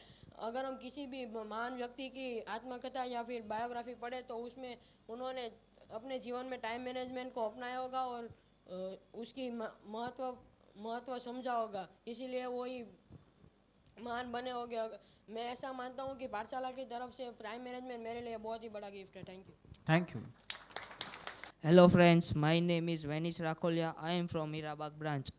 अगर हम किसी भी महान व्यक्ति की आत्मकथा या फिर बायोग्राफी पढ़े तो उसमें उन्होंने अपने जीवन में टाइम मैनेजमेंट को अपनाया होगा और उसकी महत्व समझा होगा, इसीलिए वही महान बने होंगे। मैं ऐसा मानता हूँ कि पाठशाला की तरफ से टाइम मैनेजमेंट मेरे लिए बहुत ही बड़ा गिफ्ट है। Thank you. Thank you. Hello friends, my name is Vanish Rakholia. I am from Hirabag branch.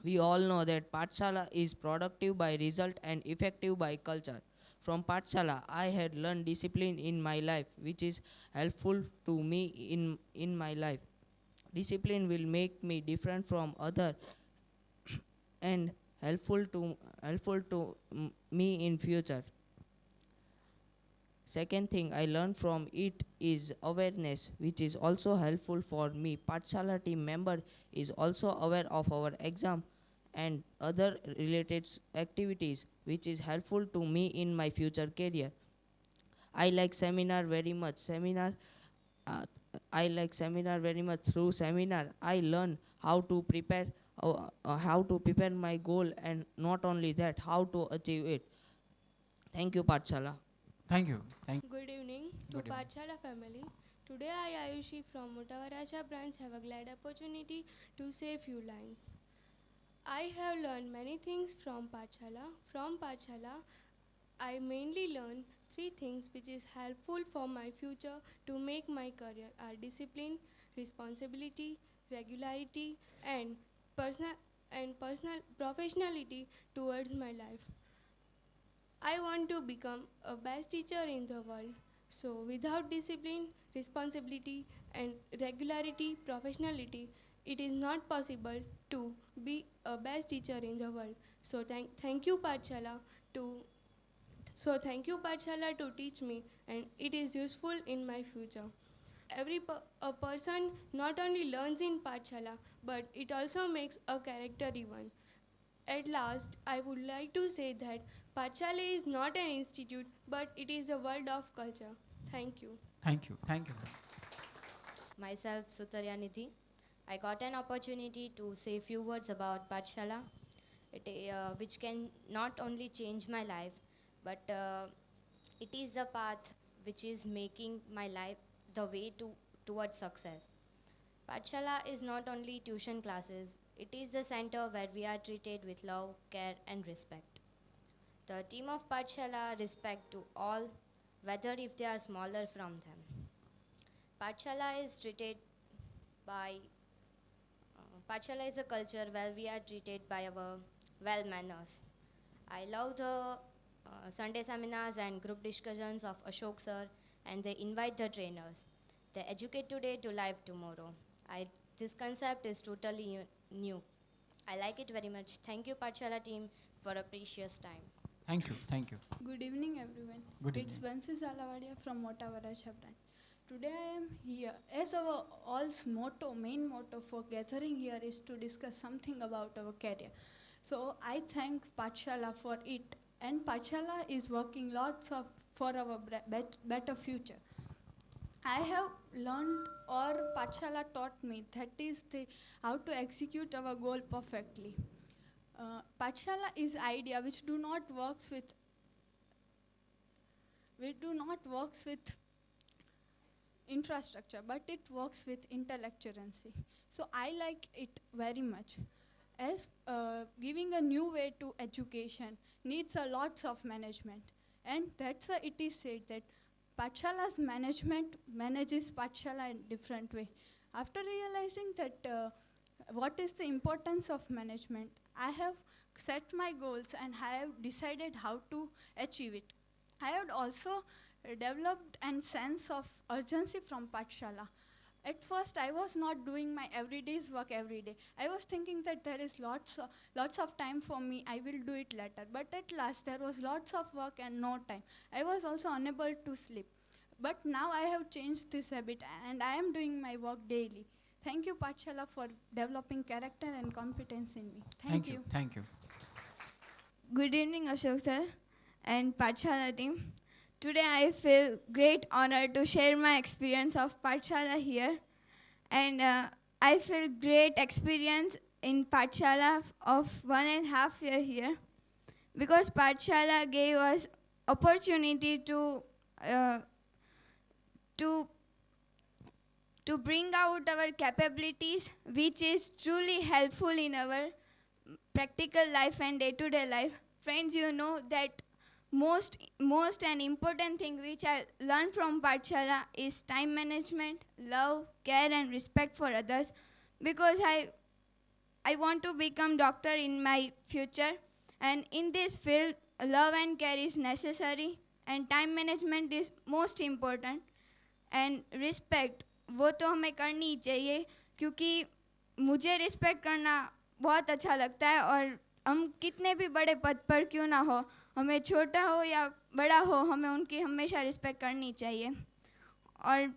We all know that Pathshala is productive by result and effective by culture. From Pathshala, I had learned discipline in my life, which is helpful to me in my life. Discipline will make me different from other and helpful to me in future. Second thing I learned from it is awareness, which is also helpful for me. Pathshala team member is also aware of our exam and other related activities, which is helpful to me in my future career. I like seminar very much. I like seminar very much. Through seminar, I learn how to prepare my goal, and not only that, how to achieve it. Thank you, Pathshala. Thank you. Thank you. Good evening to Good evening. Pathshala family. Today I, Ayushi from Mutavaraja branch, have a glad opportunity to say few lines. I have learned many things from Pathshala. From Pathshala, I mainly learned three things which is helpful for my future to make my career are discipline, responsibility, regularity, and personal professionality towards my life. I want to become a best teacher in the world. So without discipline, responsibility and regularity, professionality, it is not possible to be a best teacher in the world. So thank you Pathshala to teach me, and it is useful in my future. A person not only learns in Pathshala, but it also makes a character even. At last, I would like to say that Pathshala is not an institute, but it is a world of culture. Thank you. Thank you. Thank you. Myself, Sutarya Nidhi. I got an opportunity to say few words about Pathshala, which can not only change my life, but it is the path which is making my life the way towards success. Pathshala is not only tuition classes, it is the center where we are treated with love, care and respect. The team of Pathshala respect to all, whether if they are smaller from them. Pathshala is Pathshala is a culture where we are treated by our well manners. I love the Sunday seminars and group discussions of Ashok sir, and they invite the trainers. the educate today to live tomorrow. This concept is totally new. I like it very much. Thank you, Pathshala team, for a precious time. Thank you. Thank you. Good evening, everyone. Good It's Bansi Salawadia from Motavaracha branch. Today I am here as our all's motto, main motto for gathering here is to discuss something about our career. So I thank Pathshala for it, and Pathshala is working lots of for our better future. I have learned, or Pathshala taught me, that is how to execute our goal perfectly. Pathshala is idea which do not works with infrastructure, but it works with intellectuality. So I like it very much, as giving a new way to education needs a lots of management, and that's why it is said that Pathshala's management manages Pathshala in different way. After realizing that what is the importance of management, I have set my goals and I have decided how to achieve it. I had also developed a sense of urgency from Pathshala. At first, I was not doing my everyday's work every day. I was thinking that there is lots of time for me, I will do it later. But at last, there was lots of work and no time. I was also unable to sleep. But now I have changed this habit and I am doing my work daily. Thank you, Pathshala, for developing character and competence in me. Thank you. Thank you. Good evening, Ashok sir and Pathshala team. Today I feel great honor to share my experience of Pathshala here, and I feel great experience in Pathshala of 1.5 years here, because Pathshala gave us opportunity to bring out our capabilities, which is truly helpful in our practical life and day-to-day life. Friends, you know that most and important thing which I learned from Pathshala is time management, love, care and respect for others, because I want to become doctor in my future, and in this field love and care is necessary and time management is most important, and respect वो तो हमें करनी ही चाहिए, क्योंकि मुझे रिस्पेक्ट करना बहुत अच्छा लगता है, और हम कितने भी बड़े पद पर क्यों ना हो, हमें छोटा हो या बड़ा हो, हमें उनकी हमेशा रिस्पेक्ट करनी चाहिए. और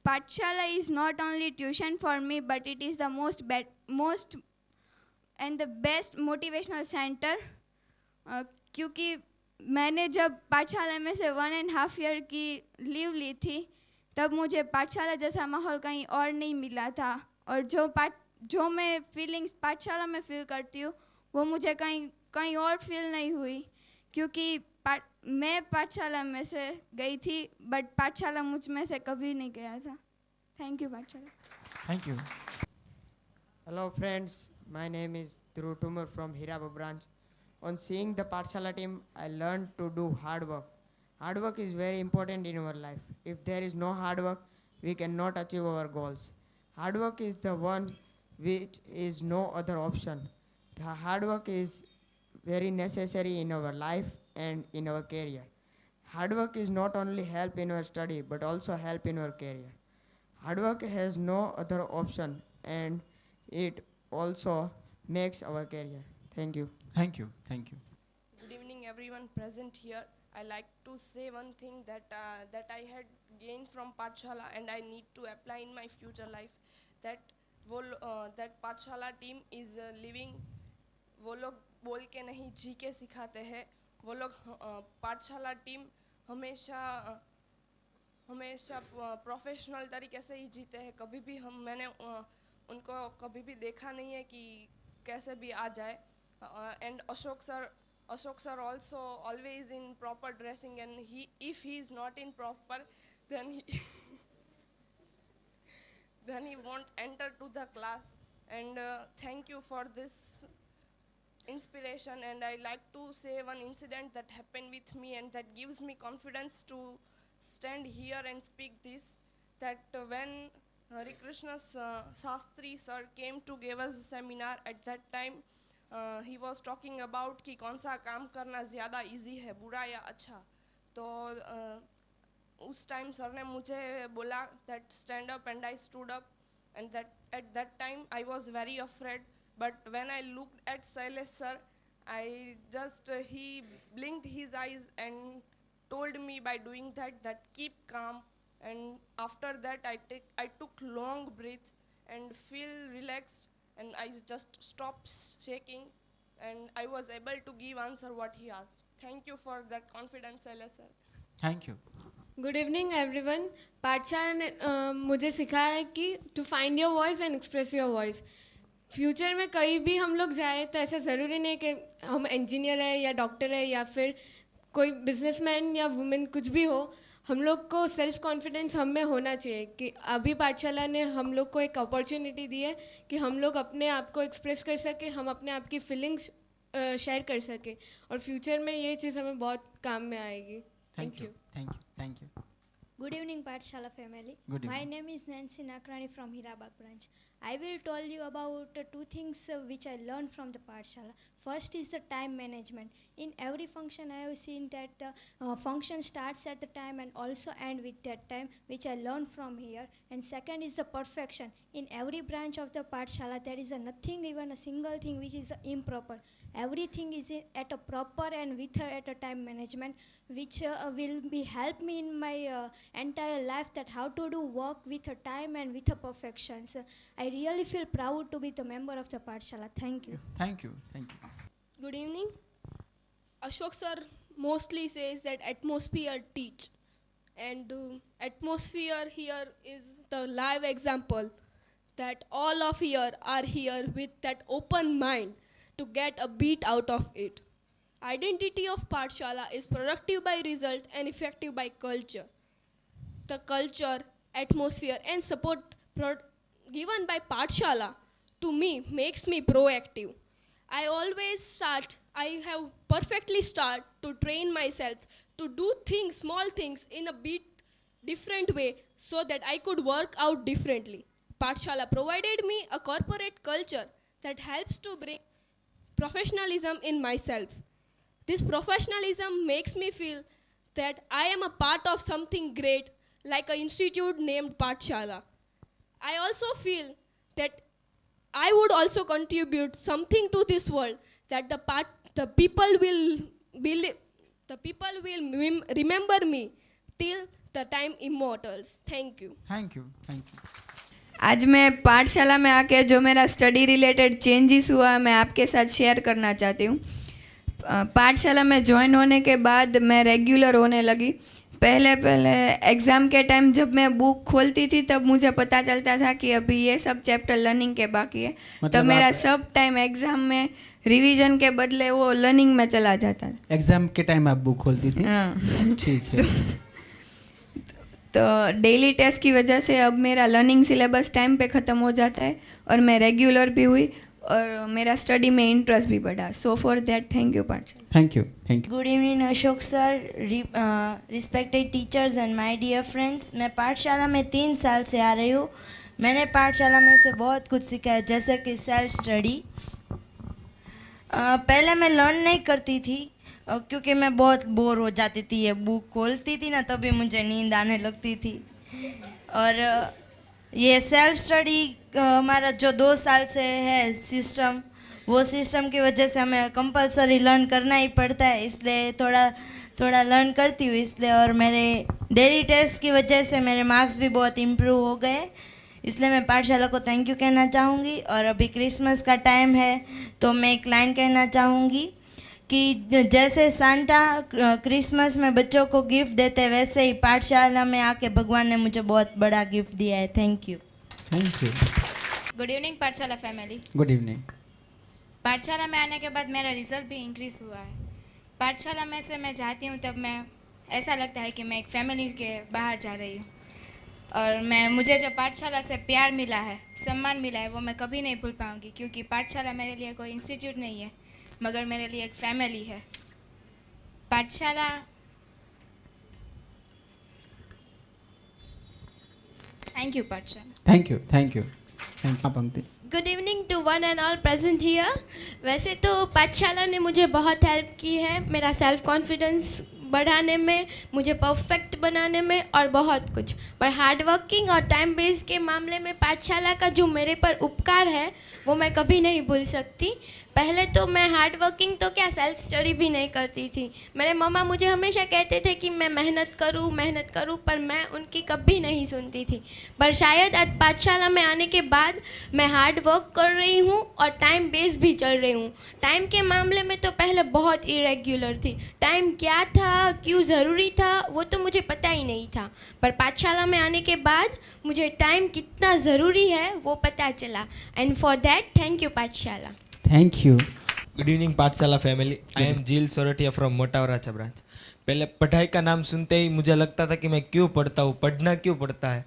Pathshala is not only tuition for me, but it is the most and the best motivational center, क्योंकि मैंने जब Pathshala में से 1.5 year की लीव ली थी, तब मुझे Pathshala जैसा माहौल कहीं और नहीं मिला था, और जो मैं फीलिंग्स Pathshala में फील करती हूँ वो मुझे कहीं और फील नहीं हुई, क्योंकि मैं Pathshala में से गई थी बट Pathshala मुझ में से कभी नहीं गया था. Thank you Pathshala. Thank you. Hello friends, my name is Dhruv Tumar from Hiraba branch. On seeing the Pathshala team, I learned to do hard work. Hard work is very important in our life. If there is no hard work, we cannot achieve our goals. Hard work is the one which is no other option. The hard work is very necessary in our life and in our career. Hard work is not only help in our study, but also help in our career. Hard work has no other option, and it also makes our career. Thank you. Thank you. Thank you. Good evening, everyone present here. I like to say one thing that I had gained from Pathshala and I need to apply in my future life. That Pathshala team is living. वो लोग बोल के नहीं जी के सिखाते हैं. वो लोग Pathshala team हमेशा प्रोफेशनल तरीके से ही जीते हैं. कभी भी मैंने उनको कभी भी देखा नहीं है कि कैसे भी आ जाए. And Ashok sir also always in proper dressing, and if he is not in proper, then he won't enter to the class. And thank you for this inspiration, and I like to say one incident that happened with me and that gives me confidence to stand here and speak this. That when Hari Krishna Shastri sir came to give us a seminar, at that time he was talking about कि कौन सा काम करना ज़्यादा easy है, बुरा या अच्छा. तो उस टाइम सर ने मुझे बोला that stand up and I stood up and that at that time I was very afraid but when I looked at Shailesh sir I just he blinked his eyes and told me by doing that keep calm, and after that I took long breath and feel relaxed and I just stopped shaking and I was able to give answer what he asked. Thank you for that confidence, Shailesh sir. Thank you. Good evening everyone. Pathshala ने मुझे सिखाया है कि to find your voice and express your voice. Future में कहीं भी हम लोग जाए तो ऐसा ज़रूरी नहीं कि हम इंजीनियर है या डॉक्टर है या फिर कोई बिजनेसमैन या वुमेन कुछ भी हो, हम लोग को सेल्फ कॉन्फिडेंस हम में होना चाहिए। कि अभी पाठशाला ने हम लोग को एक अपॉर्चुनिटी दी है कि हम लोग अपने आप को एक्सप्रेस कर सके, हम अपने आप की फीलिंग्स शेयर कर सके और फ्यूचर में ये चीज़ हमें बहुत काम में आएगी। Thank you. Thank you. Thank you. Good evening, Pathshala family. Good My evening. name is Nancy Nakrani from Hirabag branch. I will tell you about two things which I learned from the Pathshala. First is the time management. In every function, I have seen that the function starts at the time and also end with that time, which I learned from here. And second is the perfection. In every branch of the Pathshala, there is nothing, even a single thing which is improper. Everything is at a proper and with at a time management, which will be help me in my entire life, that how to do work with a time and with a perfection. So I really feel proud to be the member of the Pathshala. Thank you. Thank you. Thank you. Good evening. Ashok sir mostly says that atmosphere teach, and atmosphere here is the live example that all of here are here with that open mind to get a beat out of it. Identity of Pathshala is productive by result and effective by culture. The culture, atmosphere and support given by Pathshala to me makes me proactive. I have perfectly start to train myself to do things, small things in a bit different way so that I could work out differently. Pathshala provided me a corporate culture that helps to bring professionalism in myself. This professionalism makes me feel that I am a part of something great, like an institute named Pathshala. I also feel that I would also contribute something to this world, that the people will remember me till the time immortals. Thank you. Thank you. Thank you. आज मैं पाठशाला में आके जो मेरा स्टडी रिलेटेड चेंजेस हुआ मैं आपके साथ शेयर करना चाहती हूँ। पाठशाला में ज्वाइन होने के बाद मैं रेगुलर होने लगी। पहले एग्ज़ाम के टाइम जब मैं बुक खोलती थी तब मुझे पता चलता था कि अभी ये सब चैप्टर लर्निंग के बाकी है, तो मेरा सब टाइम एग्ज़ाम में रिवीजन के बदले वो लर्निंग में चला जाता था। एग्जाम के टाइम आप बुक खोलती थी? हाँ। ठीक है। तो डेली टेस्ट की वजह से अब मेरा लर्निंग सिलेबस टाइम पे ख़त्म हो जाता है और मैं रेगुलर भी हुई और मेरा स्टडी में इंटरेस्ट भी बढ़ा। So for that thank you Pathshala. Thank you. Thank you. Good evening Ashok sir, respected teachers and my dear friends. मैं पाठशाला में 3 साल से आ रही हूँ। मैंने पाठशाला में से बहुत कुछ सीखा है, जैसे कि सेल्फ स्टडी। पहले मैं लर्न नहीं करती थी क्योंकि मैं बहुत बोर हो जाती थी। ये बुक खोलती थी ना तभी मुझे नींद आने लगती थी। और ये सेल्फ स्टडी हमारा जो 2 साल से है सिस्टम, वो सिस्टम की वजह से हमें कंपलसरी लर्न करना ही पड़ता है, इसलिए थोड़ा लर्न करती हूँ इसलिए। और मेरे डेली टेस्ट की वजह से मेरे मार्क्स भी बहुत इम्प्रूव हो गए, इसलिए मैं पाठशाला को थैंक यू कहना चाहूँगी। और अभी क्रिसमस का टाइम है तो मैं एक लाइन कहना चाहूँगी कि जैसे सांता क्रिसमस में बच्चों को गिफ्ट देते हैं, वैसे ही पाठशाला में आके भगवान ने मुझे बहुत बड़ा गिफ्ट दिया है। Thank you. Thank you. Good evening Pathshala family. Good evening. पाठशाला में आने के बाद मेरा रिजल्ट भी इंक्रीज़ हुआ है। पाठशाला में से मैं जाती हूँ तब मैं ऐसा लगता है कि मैं एक फैमिली के बाहर जा रही हूँ। और मुझे जो पाठशाला से प्यार मिला है, सम्मान मिला है, वो मैं कभी नहीं भूल पाऊँगी, क्योंकि पाठशाला मेरे लिए कोई इंस्टीट्यूट नहीं है मगर मेरे लिए एक फैमिली है। Pathshala thank you Pathshala. Thank you. Thank you. Thank you Pankti. Good evening to one and all present here. वैसे तो पाठशाला ने मुझे बहुत हेल्प की है, मेरा सेल्फ कॉन्फिडेंस बढ़ाने में, मुझे परफेक्ट बनाने में और बहुत कुछ। पर हार्ड वर्किंग और टाइम बेस के मामले में पाठशाला का जो मेरे पर उपकार है वो मैं कभी नहीं भूल सकती। पहले तो मैं हार्ड वर्किंग तो क्या, सेल्फ स्टडी भी नहीं करती थी। मेरे मम्मा मुझे हमेशा कहते थे कि मैं मेहनत करूं, पर मैं उनकी कभी नहीं सुनती थी। पर शायद आज पाठशाला में आने के बाद मैं हार्ड वर्क कर रही हूं और टाइम बेस भी चल रही हूं। टाइम के मामले में तो पहले बहुत इरेग्युलर थी। टाइम क्या था, क्यों ज़रूरी था, वो तो मुझे पता ही नहीं था। पर पाठशाला में आने के बाद मुझे टाइम कितना ज़रूरी है वो पता चला। And for that thank you Pathshala. Thank you. Good evening Pathshala family. I am Jeel Sorathiya from Motavarachha branch. पहले पढ़ाई का नाम सुनते ही मुझे लगता था कि मैं क्यों पढ़ता हूँ, पढ़ना क्यों पड़ता है।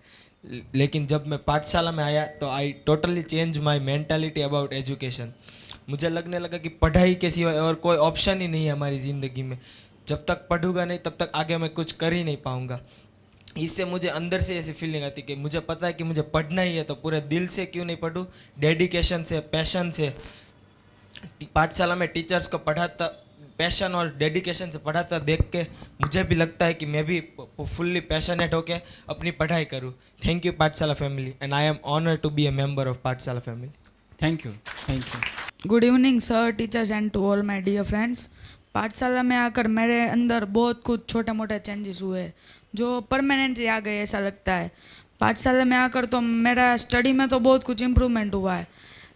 लेकिन जब मैं पाठशाला में आया तो I totally change my mentality about education. मुझे लगने लगा कि पढ़ाई के सिवाय और कोई ऑप्शन ही नहीं है हमारी ज़िंदगी में। जब तक पढ़ूंगा नहीं तब तक आगे मैं कुछ कर ही नहीं पाऊँगा। इससे मुझे अंदर से ऐसी फीलिंग आती कि मुझे पता है कि मुझे पढ़ना ही है, तो पूरे दिल से क्यों नहीं पढ़ूँ, डेडिकेशन से, पैशन से। पाठशाला में टीचर्स को पढ़ाता, पैशन और डेडिकेशन से पढ़ाता देख के मुझे भी लगता है कि मैं भी फुल्ली पैशनेट होके अपनी पढ़ाई करूँ। Thank you Pathshala family and I am honour to be a member of Pathshala family. Thank you. Good evening sir, teachers and to all my dear friends. Pathshala में आकर मेरे अंदर बहुत कुछ छोटे मोटे चेंजेस हुए जो परमानेंटली आ गए ऐसा लगता है। पाठशाला में आकर तो मेरा स्टडी में तो बहुत कुछ इम्प्रूवमेंट हुआ है,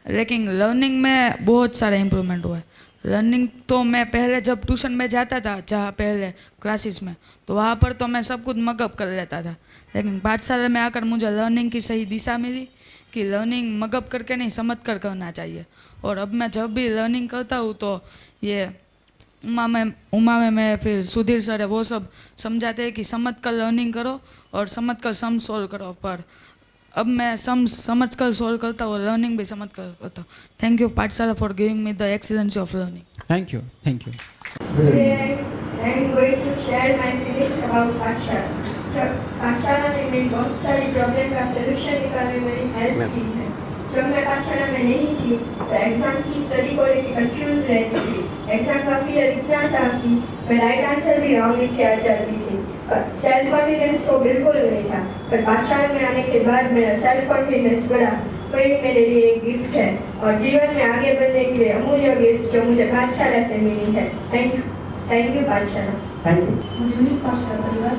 लेकिन लर्निंग में बहुत सारा इम्प्रूवमेंट हुआ है। लर्निंग तो मैं पहले जब ट्यूशन में जाता था, जहाँ पहले क्लासेस में, तो वहाँ पर तो मैं सब कुछ मगअप कर लेता था। लेकिन पाठशाला में आकर मुझे लर्निंग की सही दिशा मिली कि लर्निंग मगअप करके नहीं, समझ कर करना चाहिए। और अब मैं जब भी लर्निंग करता हूँ तो ये उमा में मैं फिर सुधीर सर है वो सब समझाते हैं कि समझ कर लर्निंग करो और समझ कर सम सोल्व करो। पर अब मैं समझ कर सोल्व करता हूँ, लर्निंग भी समझ कर करता हूँ। Thank you Pathshala for giving me the excellency of learning. Thank you. Thank you. I am going to share my feelings about पाठशाला। पाठशाला ने मेरी बहुत सारी प्रॉब्लम का सोल्यूशन निकालने में मेरी हेल्प की है। जब मैं पाठशाला में नहीं थी तो एग्ज़ाम की स्टडी को लेकर कंफ्यूज रहती थी। एग्ज़ाम का फियर इतना था कि मैं राइट आंसर भी रॉन्ग लिख के आ जाती थी। सेल्फ कॉन्फिडेंस तो बिल्कुल नहीं था। पर पाठशाला में आने के बाद मेरा सेल्फ कॉन्फिडेंस बढ़ा। वही मेरे लिए एक गिफ्ट है और जीवन में आगे बढ़ने के लिए अमूल्य गिफ्ट जो मुझे पाठशाला से मिली है। Thank you Pathshala. Thank you. Good evening पाठशाला परिवार।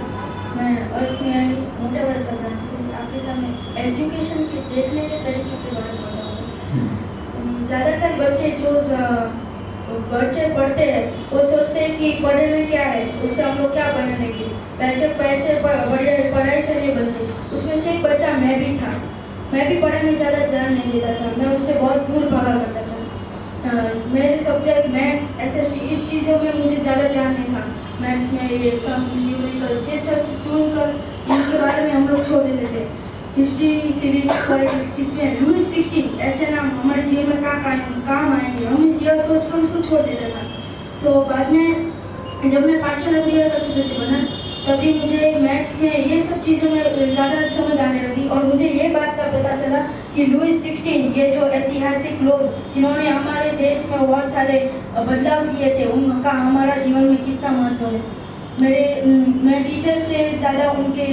मैं अर्थ में आई मोटावराचा ब्रांच से आपके सामने एजुकेशन के देखने के तरीके के बारे में बताऊँगा। ज़्यादातर बच्चे पढ़ते हैं, वो सोचते हैं कि पढ़ने में क्या है, उससे हम लोग क्या बना लेंगे। पैसे पढ़ाई से नहीं बनते। उसमें से एक बच्चा मैं भी था। मैं भी पढ़ाई में ज़्यादा ध्यान नहीं देता था, मैं उससे बहुत दूर भागा करता था। मेरे सब्जेक्ट मैथ्स, SST इस चीज़ों में मुझे ज़्यादा ध्यान नहीं था। मैथ्स में ये सम्स, न्यूमेरिकल्स ये सब सुनकर इनके बारे में हम लोग छोड़ देते थे। हिस्ट्री, सिविक्स, पॉलिटिक्स इसमें लुईस 16 ऐसे नाम हमारे जीवन में काम आएंगे, हम इस यह सोचकर उसको छोड़ देता था। तो बाद में जब मैं पाठशाला परिवार का सदस्य बना तभी मुझे मैथ्स में ये सब चीज़ें में ज़्यादा समझ आने लगी और मुझे ये बात का पता चला कि लुईस 16 ये जो ऐतिहासिक लोग जिन्होंने हमारे देश में बहुत सारे बदलाव किए थे उनका हमारा जीवन में कितना महत्व है। मैं टीचर से ज़्यादा उनके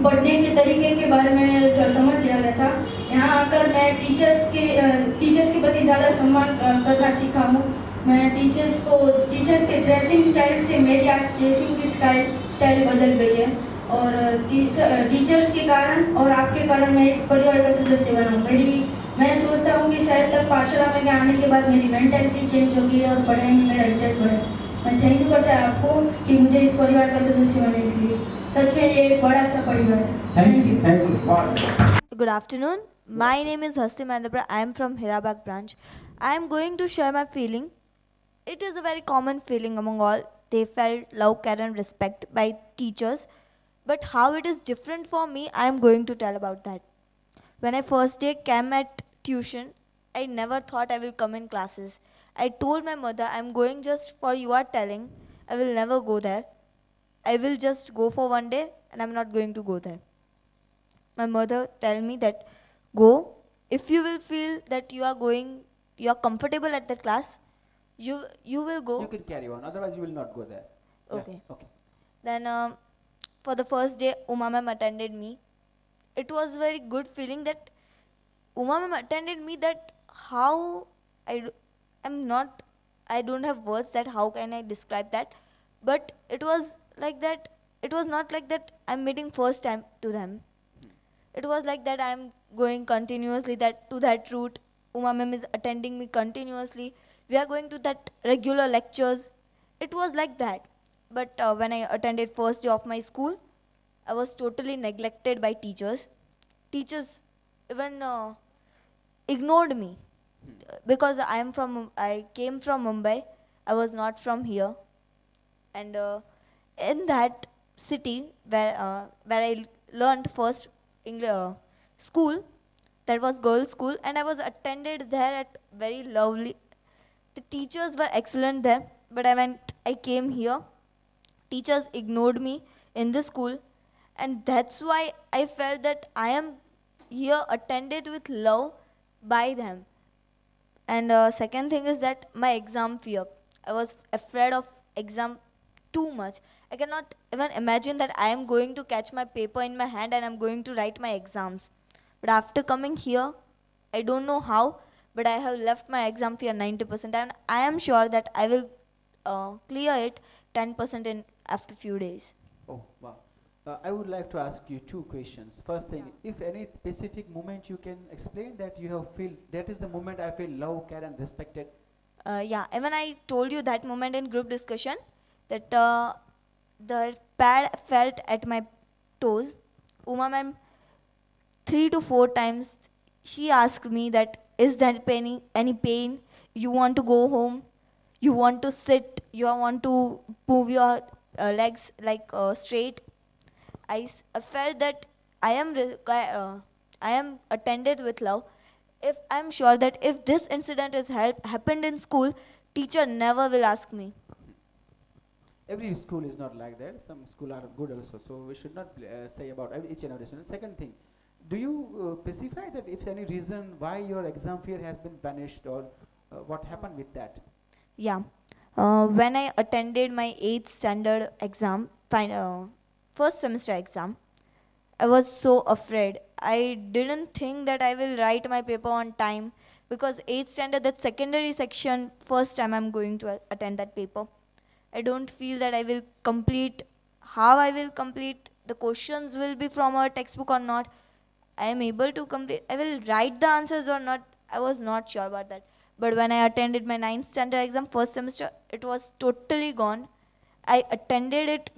पढ़ने के तरीके के बारे में समझ लिया गया था। यहाँ आकर मैं टीचर्स के प्रति ज़्यादा सम्मान करना सीखा हूँ। मैं टीचर्स के ड्रेसिंग स्टाइल से मेरी आज ड्रेसिंग की स्टाइल बदल गई है और टीचर्स के कारण और आपके कारण मैं इस परिवार का सदस्य बना हूँ। मैं सोचता हूँ कि शायद तक पाठशाला में आने के बाद मेरी मेंटालिटी चेंज होगी और पढ़ाई में मेरा इंटरेस्ट बढ़े। मैं थैंक यू करता है आपको कि मुझे इस परिवार का सदस्य बनने के लिए। सच में ये एक बड़ा सा परिवार है। Thank you. Good afternoon. My name is Hasti Mahendra. I am from Hirabag branch. I am going to share my feeling. It is a very common feeling among all. They felt love, care and respect by teachers. But how it is different for me, I am going to tell about that. When I first day came at tuition, I never thought I will come in classes. I told my mother, I am going just for you are telling. I will never go there. I will just go for one day and I am not going to go there. My mother tell me that go. If you will feel that you are comfortable at that class, you will go. You can carry on, otherwise you will not go there. Okay. Okay. Then for the first day, Uma ma'am attended me. It was very good feeling that Uma ma'am attended me. That how I'm not, I don't have words that how can I describe that, but it was like that. It was not like that I'm meeting first time to them. It was like that I'm going continuously that to that route. Uma ma'am is attending me continuously. We are going to that regular lectures. It was like that. But when I attended first day of my school, I was totally neglected by teachers. Teachers even ignored me because I came from Mumbai. I was not from here, and in that city where I learned first English school, that was girls' school, and I was attended there at very lovely. The teachers were excellent there, but I came here. Teachers ignored me in the school, and that's why I felt that I am here attended with love by them. And second thing is that my exam fear. I was afraid of exam too much. I cannot even imagine that I am going to catch my paper in my hand and I'm going to write my exams. But after coming here, I don't know how, but I have left my exam fear 90%, and I am sure that I will clear it 10% in after few days. Oh, wow. I would like to ask you two questions. First thing, if any specific moment you can explain that you have feel, that is the moment I feel love, care and respected. Yeah, even I told you that moment in group discussion that the pad felt at my toes. Uma ma'am 3 to 4 times she asked me that is there any pain? You want to go home? You want to sit? You want to move your legs like straight? I felt that I am attended with love. If I'm sure that if this incident is happened in school, teacher never will ask me. Every school is not like that. Some schools are good also. So we should not say about each and every student. Second thing, do you specify that if any reason why your exam fear has been banished or what happened with that? Yeah. When I attended my 8th standard exam, first semester exam, I was so afraid. I didn't think that I will write my paper on time because 8th standard, that secondary section, first time I'm going to attend that paper. I don't feel that I will complete, how I will complete, the questions will be from our textbook or not. I am able to complete, I will write the answers or not. I was not sure about that. But when I attended my 9th standard exam, first semester, it was totally gone. I attended it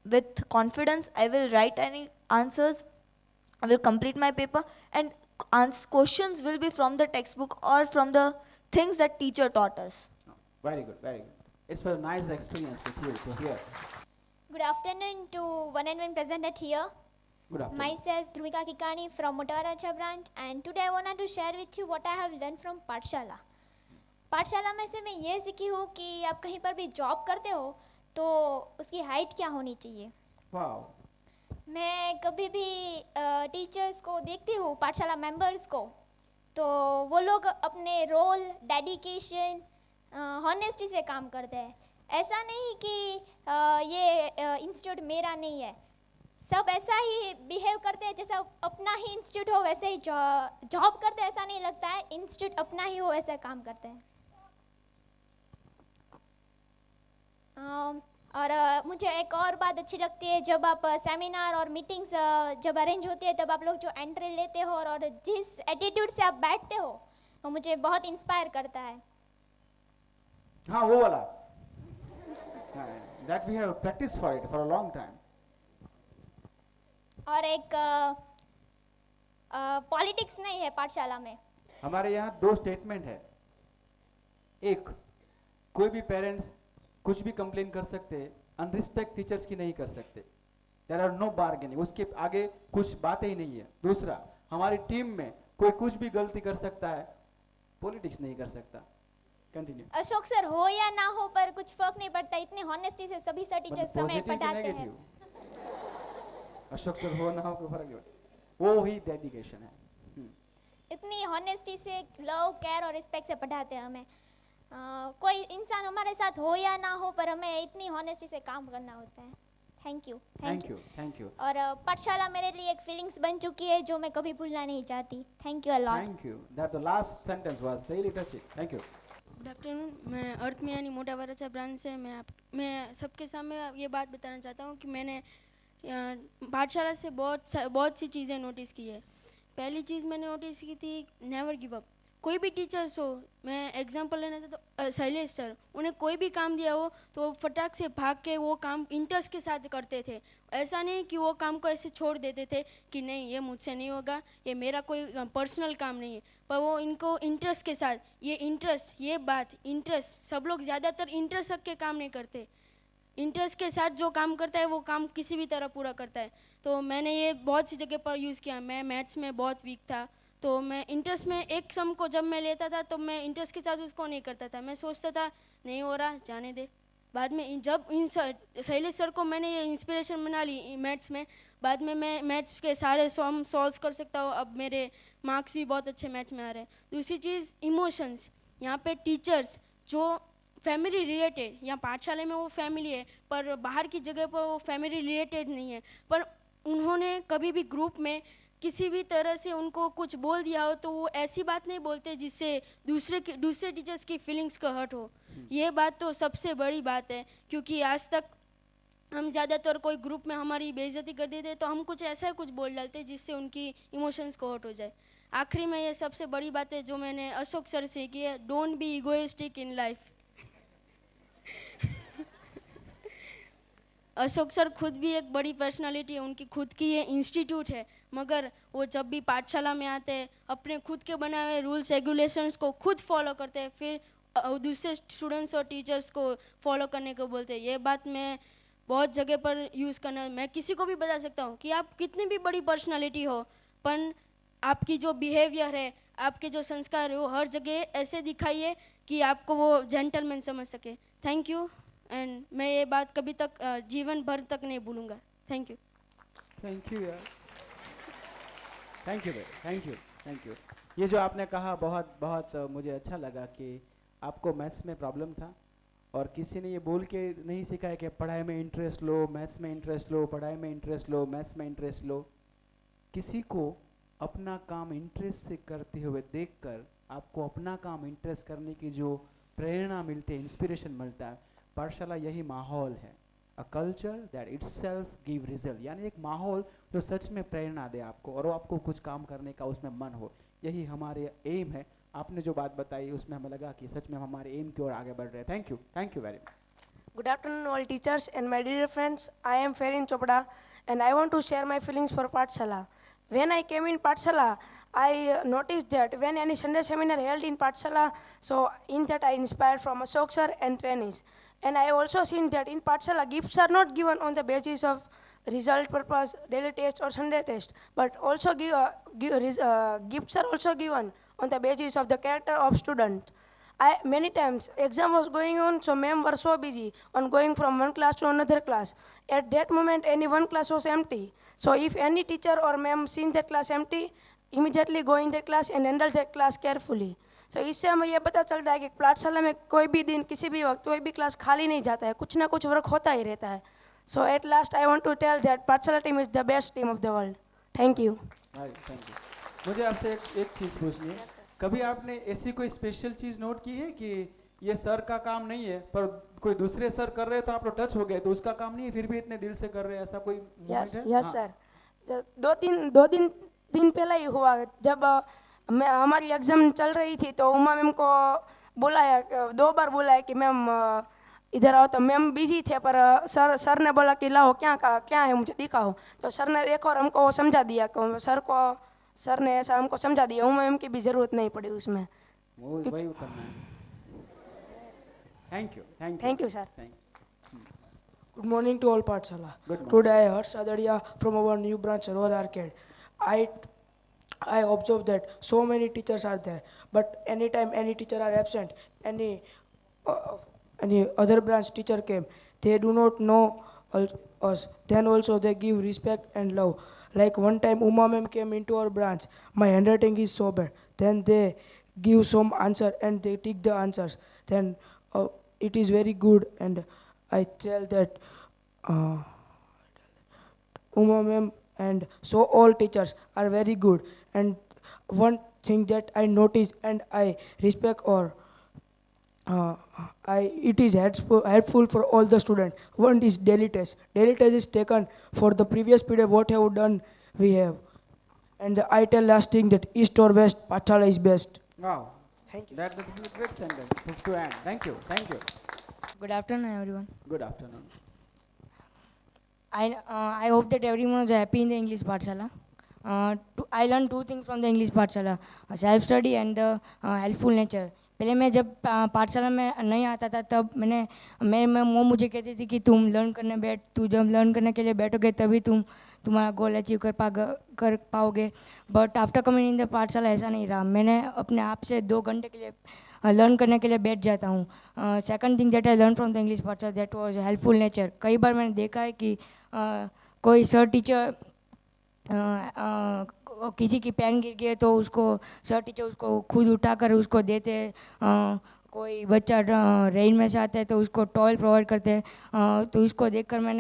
with confidence. I will write any answers. I will complete my paper, and questions will be from the textbook or from the things that teacher taught us. Oh, very good, very good. It's a nice experience with you to hear. Good afternoon to one and one present at here. Good afternoon. Myself, Dhruvika Kikani from Motavaracha branch, and today I wanted to share with you what I have learned from पाठशाला. पाठशाला में से मैं ये सीखी हूँ कि आप कहीं पर भी जॉब करते हो तो उसकी हाइट क्या होनी चाहिए. Wow. मैं कभी भी टीचर्स को देखती हूँ, पाठशाला मेंबर्स को, तो वो लोग अपने रोल, डेडिकेशन, हॉनेस्टी से काम करते हैं. ऐसा नहीं कि ये इंस्टीट्यूट मेरा नहीं है. सब ऐसा ही बिहेव करते हैं जैसा अपना ही इंस्टीट्यूट हो वैसे ही जॉब करते हैं. ऐसा नहीं लगता है इंस्टीट्यूट अपना ही हो वैसा काम करते हैं. और मुझे एक और बात अच्छी लगती है, जब आप सेमिनार और मीटिंग्स जब अरेंज होती है तब आप लोग जो एंट्री लेते हो और जिस एटीट्यूड से आप बैठते हो वो मुझे बहुत इंस्पायर करता है. हाँ वो वाला. That we have practiced for it for a long time. और एक पॉलिटिक्स नहीं है पाठशाला में. हमारे यहाँ 2 स्टेटमेंट है. एक, कोई भी पेरेंट्स कुछ भी कंप्लेन कर सकते हैं, अनरिस्पेक्ट टीचर्स की नहीं कर सकते. देयर आर नो बार्गेनिंग, उसके आगे कुछ बातें ही नहीं है. दूसरा, हमारी टीम में कोई कुछ भी गलती कर सकता है, पॉलिटिक्स नहीं कर सकता. कंटिन्यू. अशोक सर हो या ना हो पर कुछ फर्क नहीं पड़ता, इतनी हॉनेस्टी से सभी सर टीचर्स समय पढ़ाते हैं. अशोक सर हो ना हो कोई फर्क नहीं पड़ता, वो ही डेडिकेशन है. इतनी हॉनेस्टी से लव, केयर और रिस्पेक्ट से पढ़ाते हैं हमें. कोई इंसान हमारे साथ हो या ना हो पर हमें इतनी हॉनेस्टी से काम करना होता है. Thank you. Thank you. और पाठशाला मेरे लिए एक फीलिंग्स बन चुकी है जो मैं कभी भूलना नहीं चाहती. Thank you a lot. Thank you. That the last sentence was really touching. Thank you. Good afternoon. मैं अर्थ मियानी मोटा वराचा ब्रांच से मैं सबके सामने ये बात बताना चाहता हूँ कि मैंने पाठशाला से बहुत सी चीज़ें नोटिस की है. पहली चीज़ मैंने नोटिस की थी नेवर गिव अप. कोई भी टीचर्स हो, मैं एग्जांपल लेना था तो शैलेश सर, उन्हें कोई भी काम दिया हो तो वो फटाक से भाग के वो काम इंटरेस्ट के साथ करते थे. ऐसा नहीं कि वो काम को ऐसे छोड़ देते थे कि नहीं ये मुझसे नहीं होगा, ये मेरा कोई पर्सनल काम नहीं है, पर वो इनको इंटरेस्ट के साथ इंटरेस्ट सब लोग ज़्यादातर इंटरेस्ट रख के काम नहीं करते. इंटरेस्ट के साथ जो काम करता है वो काम किसी भी तरह पूरा करता है. तो मैंने ये बहुत सी जगह पर यूज़ किया. मैं मैथ्स में बहुत वीक था तो मैं इंटरेस्ट में एक सम को जब मैं लेता था तो मैं इंटरेस्ट के साथ उसको नहीं करता था. मैं सोचता था नहीं हो रहा जाने दे. बाद में जब शैलेश सर को मैंने ये इंस्पिरेशन बना ली मैथ्स में, बाद में मैं मैथ्स के सारे सम सॉल्व कर सकता हूँ. अब मेरे मार्क्स भी बहुत अच्छे मैथ्स में आ रहे हैं. दूसरी चीज़ इमोशंस. यहाँ पे टीचर्स जो फैमिली रिलेटेड, यहाँ पाठशाला में वो फैमिली है पर बाहर की जगह पर वो फैमिली रिलेटेड नहीं है, पर उन्होंने कभी भी ग्रुप में किसी भी तरह से उनको कुछ बोल दिया हो तो वो ऐसी बात नहीं बोलते जिससे दूसरे टीचर्स की फीलिंग्स को हर्ट हो. ये बात तो सबसे बड़ी बात है, क्योंकि आज तक हम ज़्यादातर कोई ग्रुप में हमारी बेइज्जती कर देते तो हम कुछ ऐसा कुछ बोल डालते जिससे उनकी इमोशंस को हर्ट हो जाए. आखिरी में ये सबसे बड़ी बात है जो मैंने अशोक सर से की है, don't be egoistic in life. Ashok sir खुद भी एक बड़ी पर्सनालिटी है, उनकी खुद की ये इंस्टीट्यूट है, मगर वो जब भी पाठशाला में आते हैं अपने खुद के बनाए हुए रूल्स रेगुलेशंस को खुद फॉलो करते हैं, फिर दूसरे स्टूडेंट्स और टीचर्स को फॉलो करने को बोलते हैं. ये बात मैं बहुत जगह पर यूज़ करना, मैं किसी को भी बता सकता हूँ कि आप कितनी भी बड़ी पर्सनालिटी हो पर आपकी जो बिहेवियर है, आपके जो संस्कार है वो हर जगह ऐसे दिखाइए कि आपको वो जेंटलमैन समझ सके. Thank you. एंड मैं ये बात कभी तक जीवन भर तक नहीं भूलूंगा. Thank you. थैंक यू यार. थैंक यू भाई. Thank you. ये जो आपने कहा बहुत मुझे अच्छा लगा कि आपको मैथ्स में प्रॉब्लम था और किसी ने ये बोल के नहीं सिखाया कि पढ़ाई में इंटरेस्ट लो, मैथ्स में इंटरेस्ट लो, पढ़ाई में इंटरेस्ट लो, मैथ्स में इंटरेस्ट लो. किसी को अपना काम इंटरेस्ट से करते हुए देखकर आपको अपना काम इंटरेस्ट करने की जो प्रेरणा मिलती है, इंस्पिरेशन मिलता है, पाठशाला यही माहौल है. A culture that itself give result, यानी एक माहौल जो सच में प्रेरणा दे आपको और आपको कुछ काम करने का उसमें मन हो. यही हमारे एम है. आपने जो बात बताई उसमें हमें लगा कि सच में हम हमारे एम की ओर आगे बढ़ रहे हैं. Thank you very much. Good afternoon all teachers and my dear friends. I am Ferin Chopra and I want to share my feelings for Pathshala. When I came in Pathshala, I noticed that when any Sunday seminar held in Pathshala, so in that I inspired from Ashok sir and trainees. And I also seen that in Pathshala, gifts are not given on the basis of result purpose, daily test or Sunday test, but also gifts are also given on the basis of the character of student. Many times exam was going on, so ma'am were so busy on going from one class to another class. At that moment, any one class was empty. So if any teacher or ma'am seen that class empty, immediately go in that class and handle that class carefully. So इससे हमें ये पता चलता है कि पाठशाला में कोई भी दिन किसी भी वक्त कोई भी क्लास खाली नहीं जाता है, कुछ ना कुछ वर्क होता ही रहता है. So at last I want to tell that Pathshala team is the best team of the world. Thank you. Thank you. मुझे आपसे एक चीज़ पूछनी है. कभी आपने ऐसी कोई स्पेशल चीज़ नोट की है कि ये सर का काम नहीं है पर कोई दूसरे सर कर रहे हैं तो आप लोग टच हो गए, तो उसका काम नहीं है फिर भी इतने दिल से कर रहे हैं, ऐसा कोई मोमेंट है? Yes sir. दो तीन दिन पहले ही हुआ. जब हमारी एग्जाम चल रही थी तो उमा मैम को बुलाया, 2 बार बुलाया कि मैम इधर आओ. तो मैम बिजी थे पर सर ने बोला कि लाओ क्या है मुझे दिखाओ. तो सर ने देखो और हमको समझा दिया कि सर ने ऐसा हमको समझा दिया. उमा मैम की भी जरूरत नहीं पड़ी उसमें. वही उतरना है. Thank you sir. Good morning to all Pathshala. Good morning. Today I heard Sadaria from our new branch Royal Arcade. I observed that so many teachers are there, but anytime any teacher are absent, any other branch teacher came, they do not know us. Then also they give respect and love. Like one time Uma ma'am came into our branch. My handwriting is so bad. Then they give some answer and they take the answers. then it is very good. And I tell that Uma ma'am and so all teachers are very good. And one thing that I notice and I respect or it is helpful for all the students. One is daily test. Daily test is taken for the previous period what have done we have. And I tell last thing that east or west, Pathshala is best. Wow. Thank you. That is a great sentence. This to end. Thank you. Thank you. Good afternoon, everyone. Good afternoon. I hope that everyone is happy in the English Pathshala. I learned two things from the English Pathshala: self-study and the helpful nature. पहले मैं जब पाठशाला में नहीं आता था तब मैं वो मुझे कहती थी कि तुम लर्न करने बैठ, तू जब लर्न करने के लिए बैठोगे तभी तुम्हारा गोल अचीव कर पाओगे. But after coming in the पाठशाला ऐसा नहीं रहा. मैंने अपने आप से 2 घंटे के लिए लर्न करने के लिए बैठ जाता हूँ. Second thing that I learn from the English पाठशाला दैट वाज हेल्पफुल नेचर. कई बार मैंने देखा है कि कोई सर टीचर किसी की पेन गिर गई तो उसको सर टीचर उसको खुद उठाकर उसको देते. कोई बच्चा रेन में से आता है तो उसको टॉयल प्रोवाइड करते हैं. तो इसको देखकर मैं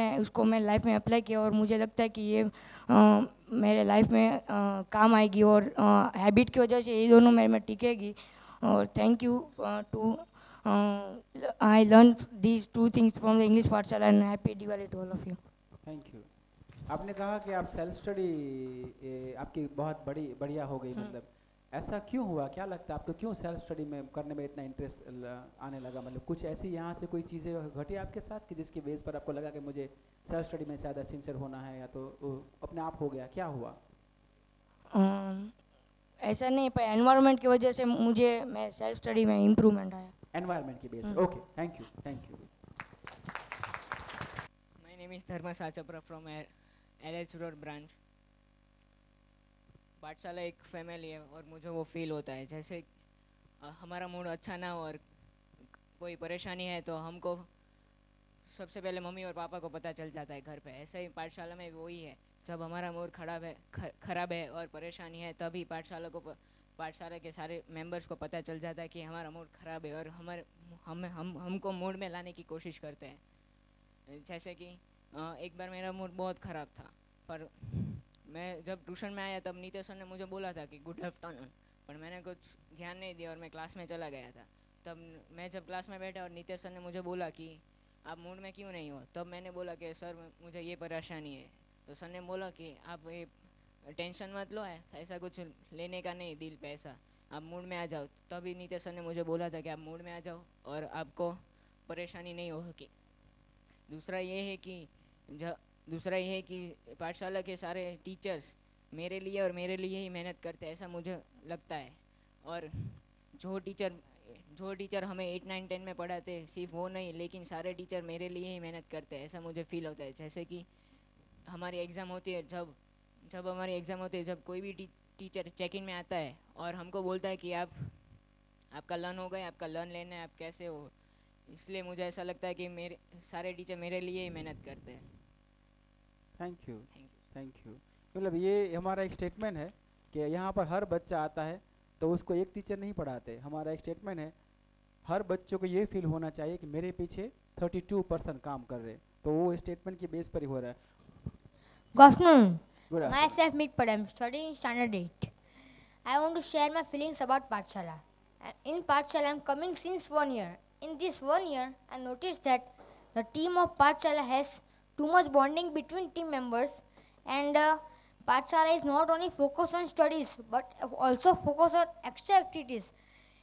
लाइफ में अप्लाई किया और मुझे लगता है कि ये मेरे लाइफ में काम आएगी और हैबिट की वजह से ये दोनों मेरे में टिकेगी. और thank you to I learn these 2 things from the English Pathshala and happy Diwali to all of you. Thank you. आपने कहा कि आप सेल्फ स्टडी आपकी बहुत बढ़िया हो गई. मतलब ऐसा क्यों हुआ? क्या लगता है आपको क्यों सेल्फ स्टडी में करने में इतना इंटरेस्ट आने लगा? मतलब कुछ ऐसी यहाँ से कोई चीज़ें घटी आपके साथ कि जिसकी बेस पर आपको लगा कि मुझे सेल्फ स्टडी में ज़्यादा सिंसियर होना है, या तो अपने आप हो गया? क्या हुआ? ऐसा नहीं, पर एनवायरनमेंट की वजह से मैं सेल्फ स्टडी में इम्प्रूवमेंट आया. एनवायरनमेंट की बेस पर. Okay, thank you. Thank you. My name is Dharma Sachpara from LH road branch. Pathshala एक फैमिली है और मुझे वो फील होता है जैसे हमारा मूड अच्छा ना हो और कोई परेशानी है तो हमको सबसे पहले मम्मी और पापा को पता चल जाता है घर पे. ऐसे ही पाठशाला में वही है, जब हमारा मूड खराब है और परेशानी है तभी पाठशाला के सारे मेंबर्स को पता चल जाता है कि हमारा मूड खराब है और हमको मूड में लाने की कोशिश करते हैं. जैसे कि एक बार मेरा मूड बहुत ख़राब था, पर मैं जब ट्यूशन में आया तब नीतीश सर ने मुझे बोला था कि गुड आफ्टरनून, पर मैंने कुछ ध्यान नहीं दिया और मैं क्लास में चला गया था. तब मैं जब क्लास में बैठा और नीतीश सर ने मुझे बोला कि आप मूड में क्यों नहीं हो, तब मैंने बोला कि सर मुझे ये परेशानी है. तो सर ने बोला कि आप ये टेंशन मत लो, ऐसा कुछ लेने का नहीं दिल पे, ऐसा आप मूड में आ जाओ. तभी नीतीश सर ने मुझे बोला था कि आप मूड में आ जाओ और आपको परेशानी नहीं होगी. दूसरा ये है कि पाठशाला के सारे टीचर्स मेरे लिए और मेरे लिए ही मेहनत करते हैं, ऐसा मुझे लगता है. और जो टीचर हमें 8, 9, 10 में पढ़ाते हैं सिर्फ वो नहीं, लेकिन सारे टीचर मेरे लिए ही मेहनत करते हैं, ऐसा मुझे फील होता है. जैसे कि हमारी एग्ज़ाम होती है, जब हमारी एग्ज़ाम होती है, जब कोई भी टीचर चेक इन में आता है और हमको बोलता है कि आपका लर्न हो गया, आपका लर्न लेना है, आप कैसे हो, इसलिए मुझे ऐसा लगता है कि मेरे सारे टीचर मेरे लिए ही मेहनत करते हैं. Thank you. मतलब ये हमारा एक स्टेटमेंट है कि यहाँ पर हर बच्चा आता है तो उसको एक टीचर नहीं पढ़ाते. हमारा एक स्टेटमेंट है हर बच्चों को ये फील होना चाहिए कि मेरे पीछे 32% काम कर रहे हैं. तो वो स्टेटमेंट की बेस पर ही हो रहा है. Good afternoon. Good afternoon. Myself Meet Padam, studying standard 8. I want to share my feelings about Pathshala. In Pathshala, I am coming since 1 year. In this 1 year, I noticed that the team of Pathshala has too much bonding between team members, and Pathshala is not only focused on studies but also focused on extra activities.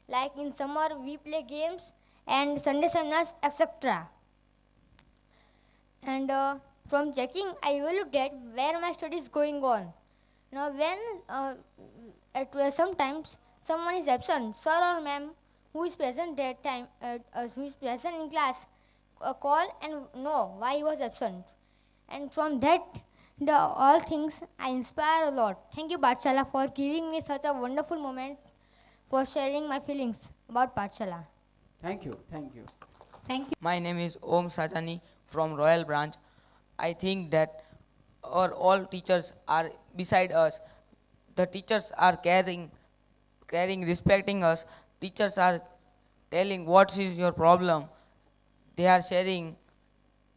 Like in summer, we play games and Sunday seminars, etc. And from checking, I evaluate where my study is going on. Now, when sometimes someone is absent, sir or ma'am who is present that time, who is present in class, call and know why he was absent. And from that, all things, I inspire a lot. Thank you, Pathshala, for giving me such a wonderful moment, for sharing my feelings about Pathshala. Thank you. Thank you. My name is Om Sajani from Royal Branch. I think that all teachers are beside us. The teachers are caring, respecting us. Teachers are telling what is your problem. They are sharing,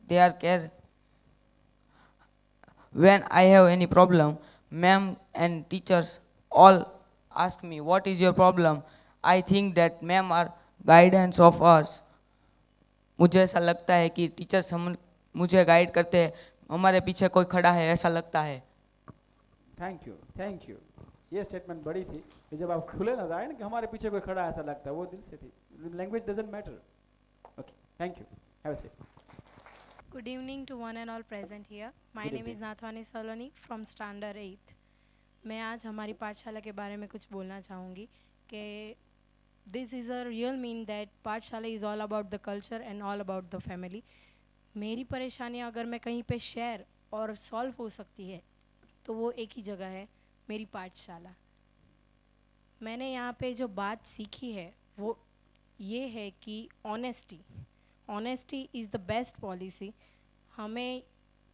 they are care. When I have any problem, ma'am and teachers all ask me, what is your problem? I think that ma'am are guidance of us. मुझे ऐसा लगता है कि टीचर्स हम मुझे गाइड करते हैं, हमारे पीछे कोई खड़ा है ऐसा लगता है. Thank you, thank you. ये स्टेटमेंट बड़ी थी कि जब आप खुले नजर आए ना कि हमारे पीछे कोई खड़ा है ऐसा लगता है, वो दिल से थी. Language doesn't matter. Okay, thank you. Have a seat. Good evening to one and all present here. My Good name is evening. Nathwani Saloni from standard 8th. मैं आज हमारी पाठशाला के बारे में कुछ बोलना चाहूँगी कि this is a real mean that पाठशाला is all about the culture and all about the family. मेरी परेशानियाँ अगर मैं कहीं पे शेयर और सॉल्व हो सकती है तो वो एक ही जगह है, मेरी पाठशाला. मैंने यहाँ पे जो बात सीखी है वो ये है कि honesty is the best policy. हमें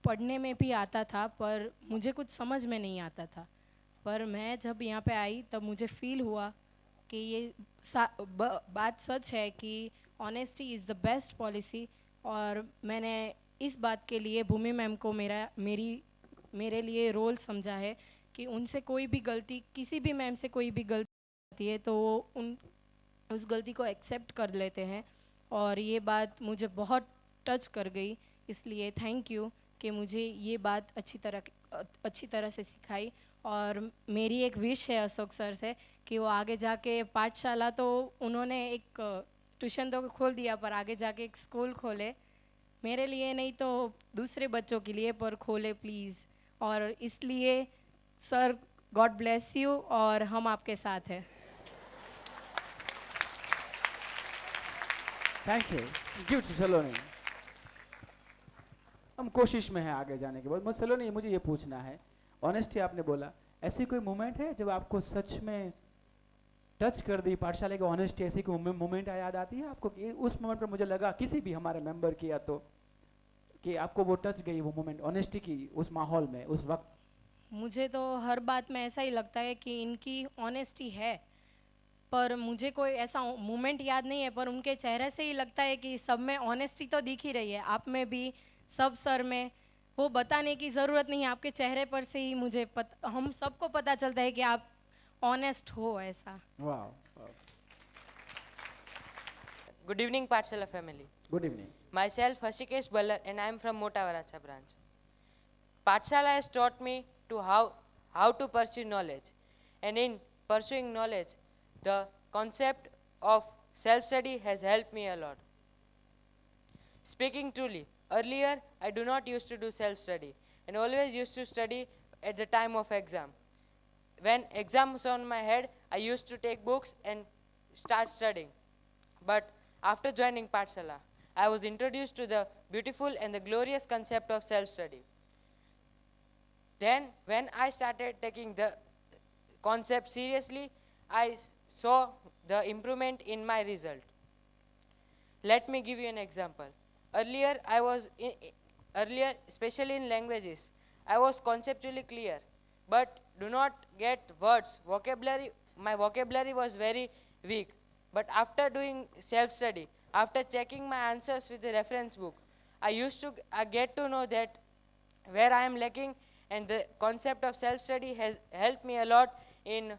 पढ़ने में भी आता था पर मुझे कुछ समझ में नहीं आता था, पर मैं जब यहाँ पे आई तब मुझे फील हुआ कि ये बात सच है कि honesty is the best policy. और मैंने इस बात के लिए भूमि मैम को मेरे लिए रोल समझा है कि उनसे कोई भी गलती, किसी भी मैम से कोई भी गलती होती है तो वो उस गलती को एक्सेप्ट कर लेते हैं. और ये बात मुझे बहुत टच कर गई, इसलिए थैंक यू कि मुझे ये बात अच्छी तरह से सिखाई. और मेरी एक विश है अशोक सर से कि वो आगे जाके पाठशाला, तो उन्होंने एक ट्यूशन तो खोल दिया पर आगे जाके एक स्कूल खोले, मेरे लिए नहीं तो दूसरे बच्चों के लिए, पर खोले प्लीज़. और इसलिए सर गॉड ब्लेस यू और हम आपके साथ हैं. Thank you. गिव टू सलोनी. हम कोशिश में हैं आगे जाने के बाद. सलोनी, मुझे ये पूछना है, ऑनेस्टी आपने बोला, ऐसी कोई मोमेंट है जब आपको सच में टच कर दी पाठशाला की ऑनेस्टी? ऐसी कोई मोमेंट याद आती है आपको कि उस मोमेंट पर मुझे लगा किसी भी हमारे मेंबर की या तो कि आपको वो टच गई वो मोमेंट ऑनेस्टी की उस माहौल में उस वक्त? मुझे तो हर बात में ऐसा ही लगता है कि इनकी ऑनेस्टी है, पर मुझे कोई ऐसा मोमेंट याद नहीं है, पर उनके चेहरे से ही लगता है कि सब में ऑनेस्टी तो दिख ही रही है. आप में भी, सब सर में, वो बताने की ज़रूरत नहीं है, आपके चेहरे पर से ही हम सबको पता चलता है कि आप ऑनेस्ट हो. ऐसा. वाह. Good evening, Pathshala family. Good evening. Myself, Hashikesh Ballar, and I am from Motavaracha branch. Pathshala has taught me to how to pursue knowledge. And in pursuing knowledge, the concept of self-study has helped me a lot. Speaking truly, earlier I do not used to do self-study and always used to study at the time of exam. When exam was on my head, I used to take books and start studying. But after joining Pathshala, I was introduced to the beautiful and the glorious concept of self-study. Then, when I started taking the concept seriously, I saw the improvement in my result. Let me give you an example. Earlier, especially in languages, I was conceptually clear, but do not get words. My vocabulary was very weak. But after doing self-study, after checking my answers with the reference book, I get to know that where I am lacking, and the concept of self-study has helped me a lot in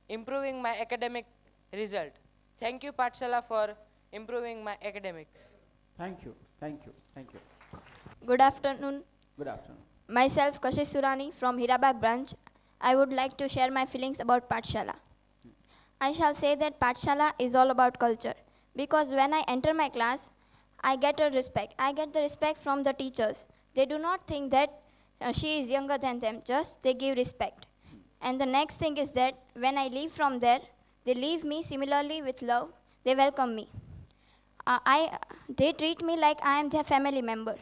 improving my academic result. Thank you, Pathshala, for improving my academics. Thank you. Thank you. Thank you. Good afternoon. Good afternoon. Myself, Kashish Surani from Hirabag branch. I would like to share my feelings about Pathshala. I shall say that Pathshala is all about culture, because when I enter my class, I get a respect. I get the respect from the teachers. They do not think that she is younger than them, just they give respect. And the next thing is that when I leave from there, they leave me similarly with love. They welcome me. They treat me like I am their family member.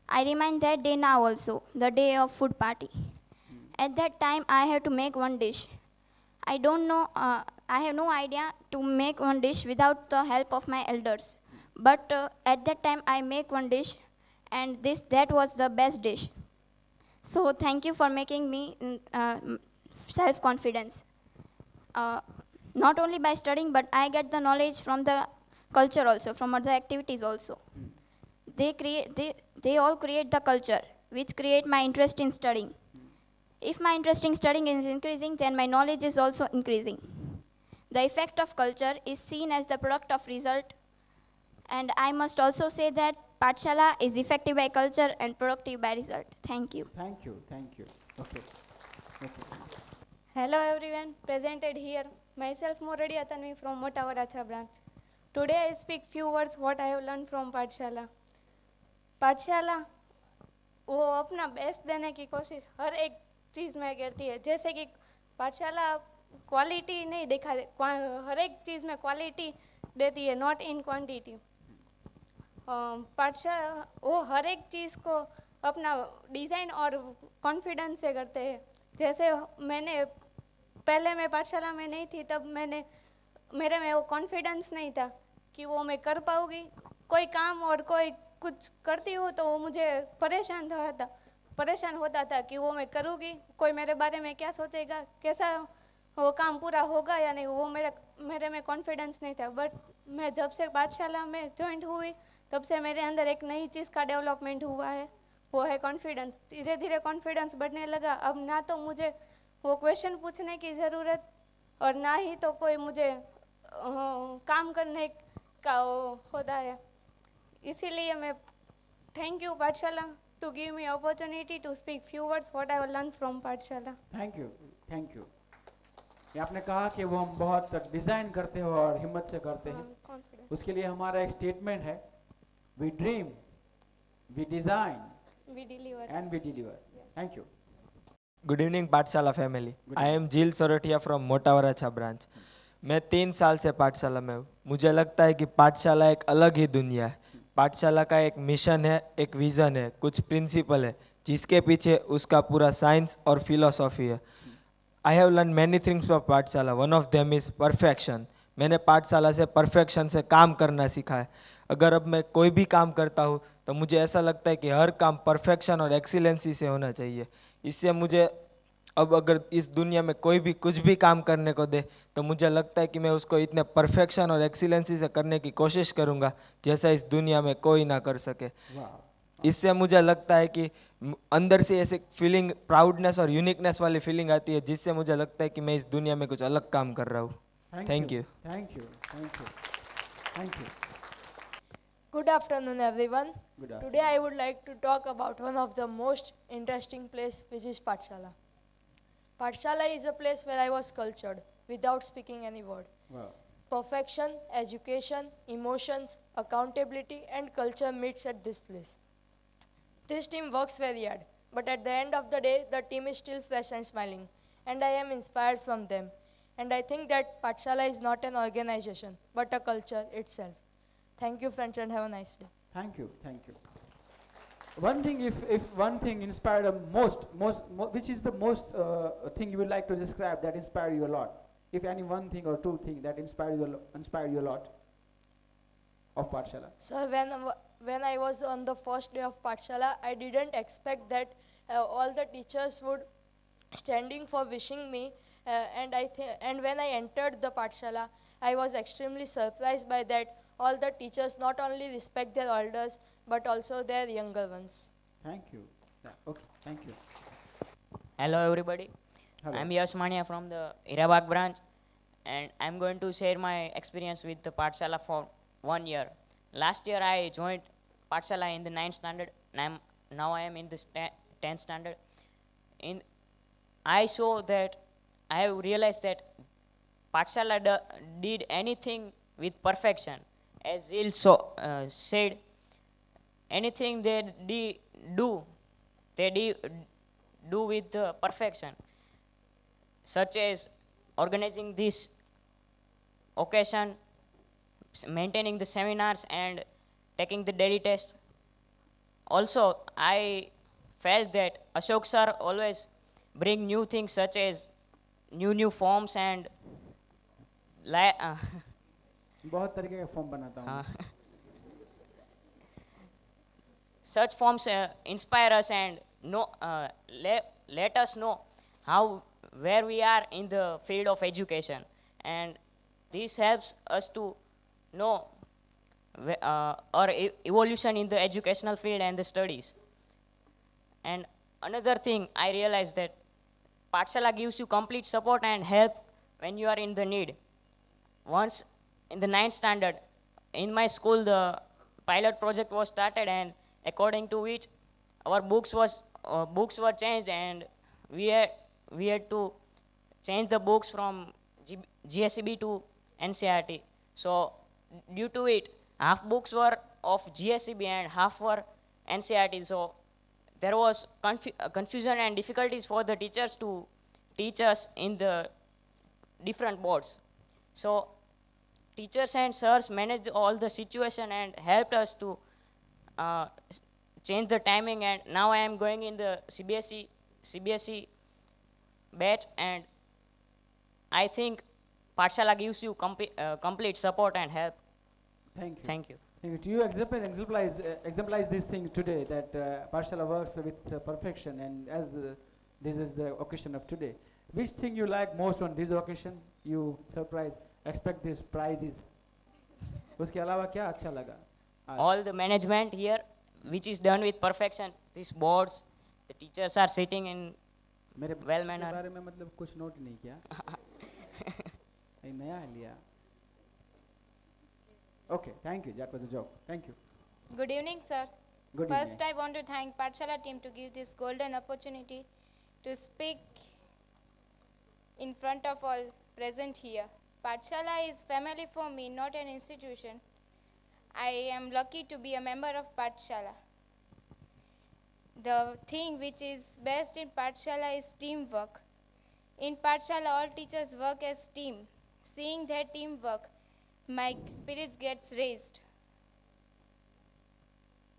I remind that day now also, the day of food party. At that time, I have to make one dish. I don't know, I have no idea to make one dish without the help of my elders. But at that time, I make one dish, and that was the best dish. So thank you for making me self-confidence. Not only by studying, but I get the knowledge from the culture also, from other activities also. They all create the culture, which create my interest in studying. If my interest in studying is increasing, then my knowledge is also increasing. The effect of culture is seen as the product of result, and I must also say that Pathshala is effective by culture and productive by result. Thank you. Thank you. Thank you. Okay. Okay. Hello everyone, presented here. Myself Moradi Atanvi from Mota Varacha branch. Today I speak few words what I have learned from पाठशाला. पाठशाला वो अपना बेस्ट देने की कोशिश हर एक चीज़ में करती है. जैसे कि पाठशाला क्वालिटी नहीं दिखा हर एक चीज़ में क्वालिटी देती है, नॉट इन क्वांटिटी. पाठशाला वो हर एक चीज़ को अपना डिज़ाइन और कॉन्फिडेंस से करते हैं. जैसे मैंने पहले मैं पाठशाला में नहीं थी, तब मेरे में वो कॉन्फिडेंस नहीं था कि वो मैं कर पाऊँगी. कोई काम और कोई कुछ करती हूँ तो वो मुझे परेशान होता था कि वो मैं करूँगी, कोई मेरे बारे में क्या सोचेगा, कैसा वो काम पूरा होगा या नहीं. वो मेरे में कॉन्फिडेंस नहीं था. बट मैं जब से पाठशाला में ज्वाइन हुई तब से मेरे अंदर एक नई चीज़ का डेवलपमेंट हुआ है, वो है कॉन्फिडेंस. धीरे धीरे कॉन्फिडेंस बढ़ने लगा. अब ना तो मुझे वो क्वेश्चन पूछने की ज़रूरत और ना ही तो कोई मुझे काम करने का होता है. इसीलिए मैं thank you Pathshala to give me opportunity to speak few words what I learn from Pathshala. Thank you. Thank you. ये आपने कहा कि वो हम बहुत डिज़ाइन करते हो और हिम्मत से करते हैं. उसके लिए हमारा एक स्टेटमेंट है, we dream, we design, we deliver and we deliver. Thank you. Good evening Pathshala family. I am Jeel Sorathiya from Mota Varachha branch. मैं 3 साल से पाठशाला में हूँ. मुझे लगता है कि पाठशाला एक अलग ही दुनिया है. पाठशाला का एक मिशन है, एक विज़न है, कुछ प्रिंसिपल है जिसके पीछे उसका पूरा साइंस और फिलोसॉफी है. I have learn many things from Pathshala. One of them is perfection. मैंने पाठशाला से परफेक्शन से काम करना सीखा है. अगर अब मैं कोई भी काम करता हूँ तो मुझे ऐसा लगता है कि हर काम परफेक्शन और एक्सीलेंसी से होना चाहिए. इससे मुझे अब अगर इस दुनिया में कोई भी कुछ भी काम करने को दे तो मुझे लगता है कि मैं उसको इतने परफेक्शन और एक्सीलेंसी से करने की कोशिश करूँगा जैसा इस दुनिया में कोई ना कर सके. इससे मुझे लगता है कि अंदर से ऐसे फीलिंग, प्राउडनेस और यूनिकनेस वाली फीलिंग आती है जिससे मुझे लगता है कि मैं इस दुनिया में कुछ अलग काम कर रहा हूँ. Thank you. Thank you. Thank you. Thank you. Good afternoon, everyone. Good afternoon. Today I would like to talk about one of the most interesting place, which is Pathshala. Pathshala is a place where I was cultured without speaking any word. Wow. Perfection, education, emotions, accountability, and culture meets at this place. This team works very hard, but at the end of the day, the team is still fresh and smiling, and I am inspired from them. And I think that Pathshala is not an organization, but a culture itself. Thank you, friends, and have a nice day. Thank you. Thank you. One thing, if one thing inspired which is the most thing you would like to describe that inspired you a lot? If any one thing or two things that inspired you a lot of Pathshala. So when I was on the first day of Pathshala, I didn't expect that all the teachers would standing for wishing me. And when I entered the Pathshala, I was extremely surprised by that. All the teachers not only respect their elders, but also their younger ones. Thank you. Okay, thank you. Hello everybody. Hello. I'm Yash Mania from the Hirabag branch, and I'm going to share my experience with the Pathshala for 1 year. Last year I joined Pathshala in the 9th standard, and now I am in the 10th standard. I saw that I have realized that Pathshala did anything with perfection. As Zil said, anything they do with perfection, such as organizing this occasion, maintaining the seminars, and taking the daily test. Also, I felt that Ashok sir always bring new things such as new forms and बहुत तरीके के फॉर्म बनाता हूँ. Such forms inspire us and let us know where we are in the field of education, and this helps us to know or evolution in the educational field and the studies. And another thing, I realized that Pathshala gives you complete support and help when you are in the need. Once in the 9th standard, in my school, the pilot project was started, and according to which our books were changed, and we had to change the books from GSEB to NCERT. So due to it, half books were of GSEB and half were NCERT. So there was confusion and difficulties for the teachers to teach us in the different boards. So teachers and sirs managed all the situation and helped us to change the timing, and now I am going in the CBSE batch, and I think Pathshala gives you complete support and help. Thank you. Thank you. Thank you. Do you exemplize this thing today, that Pathshala works with perfection, and as this is the occasion of today, which thing you like most on this occasion? You expect these prizes. उसके अलावा क्या अच्छा लगा? All the management here, which is done with perfection. These boards, the teachers are sitting in well manner. बारे में मतलब कुछ नोट नहीं किया? ये नया है लिया. Okay, thank you. That was a joke. Thank you. Good evening, sir. Good First, evening. I want to thank Pathshala team to give this golden opportunity to speak in front of all present here. Pathshala is family for me, not an institution. I am lucky to be a member of Pathshala. The thing which is best in Pathshala is teamwork. In Pathshala, all teachers work as team. Seeing their teamwork, my spirits gets raised.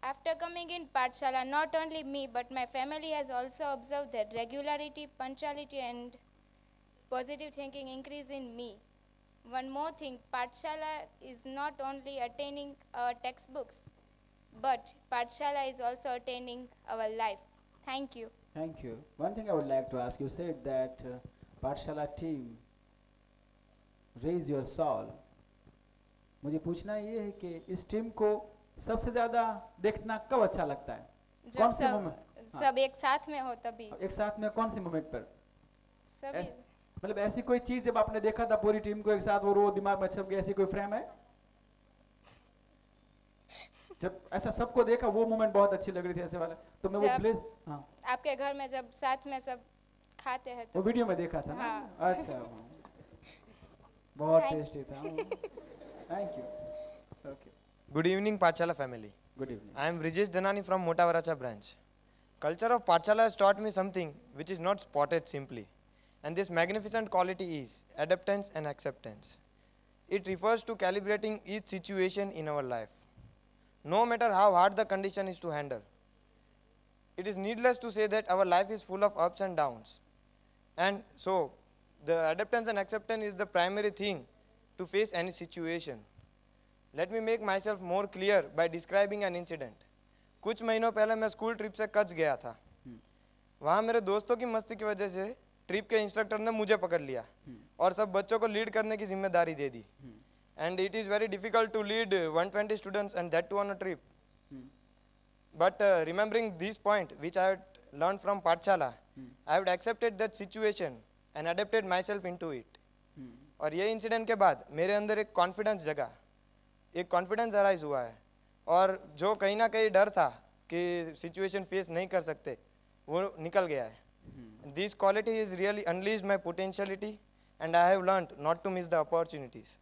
After coming in Pathshala, not only me but my family has also observed that regularity, punctuality and positive thinking increase in me. One more thing, Pathshala is not only attaining our textbooks, but Pathshala is also attaining our life. Thank you. Thank you. One thing I would like to ask, you said that Pathshala team raise your soul. मुझे पूछना ये है कि इस टीम को सबसे ज़्यादा देखना कब अच्छा लगता है? कौन से मोमेंट? सब एक साथ में हो तभी. एक साथ में कौन सी मोमेंट पर? सभी. मतलब ऐसी कोई चीज जब आपने देखा था पूरी टीम को एक साथ, वो दिमाग में छप गया, ऐसी कोई फ्रेम है? जब ऐसा सबको देखा, वो मोमेंट बहुत अच्छी लग रही थी ऐसे वाला, तो मैं वो प्लीज. हाँ. आपके घर में जब साथ में सब खाते हैं तो. वो वीडियो में देखा था ना? हाँ. अच्छा. बहुत टेस्टी था. Thank you. Okay. Good evening, Pathshala family. Good evening. I am Brijesh Dhanani from Motavaracha branch. Culture of Pathshala has taught me something which is not spotted simply. And this magnificent quality is adaptance and acceptance. It refers to calibrating each situation in our life, no matter how hard the condition is to handle. It is needless to say that our life is full of ups and downs. And so, the adaptance and acceptance is the primary thing to face any situation. Let me make myself more clear by describing an incident. कुछ महीनों पहले मैं स्कूल ट्रिप से कच्छ गया था. वहाँ मेरे दोस्तों की मस्ती की वजह से ट्रिप के इंस्ट्रक्टर ने मुझे पकड़ लिया और सब बच्चों को लीड करने की जिम्मेदारी दे दी. And it is very difficult to lead 120 students and that too on a trip. But remembering this point which I had learned from Pathshala, I had accepted that situation and adapted myself into it. और ये इंसिडेंट के बाद मेरे अंदर एक कॉन्फिडेंस जगा, एक कॉन्फिडेंस अराइज हुआ है, और जो कहीं ना कहीं डर था कि सिचुएशन फेस नहीं कर सकते, वो निकल गया है. This quality is really unleashed my potentiality and I have learned not to miss the opportunities.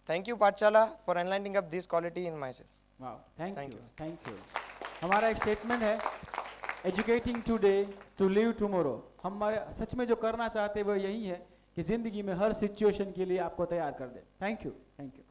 Thank you Pathshala for enlightening up this quality in my self. Wow, thank you. Thank you. हमारा एक स्टेटमेंट है, educating today to live tomorrow. हमारे सच में जो करना चाहते हैं वो यही है कि जिंदगी में हर सिचुएशन के लिए आपको तैयार कर दे. Thank you. Thank you.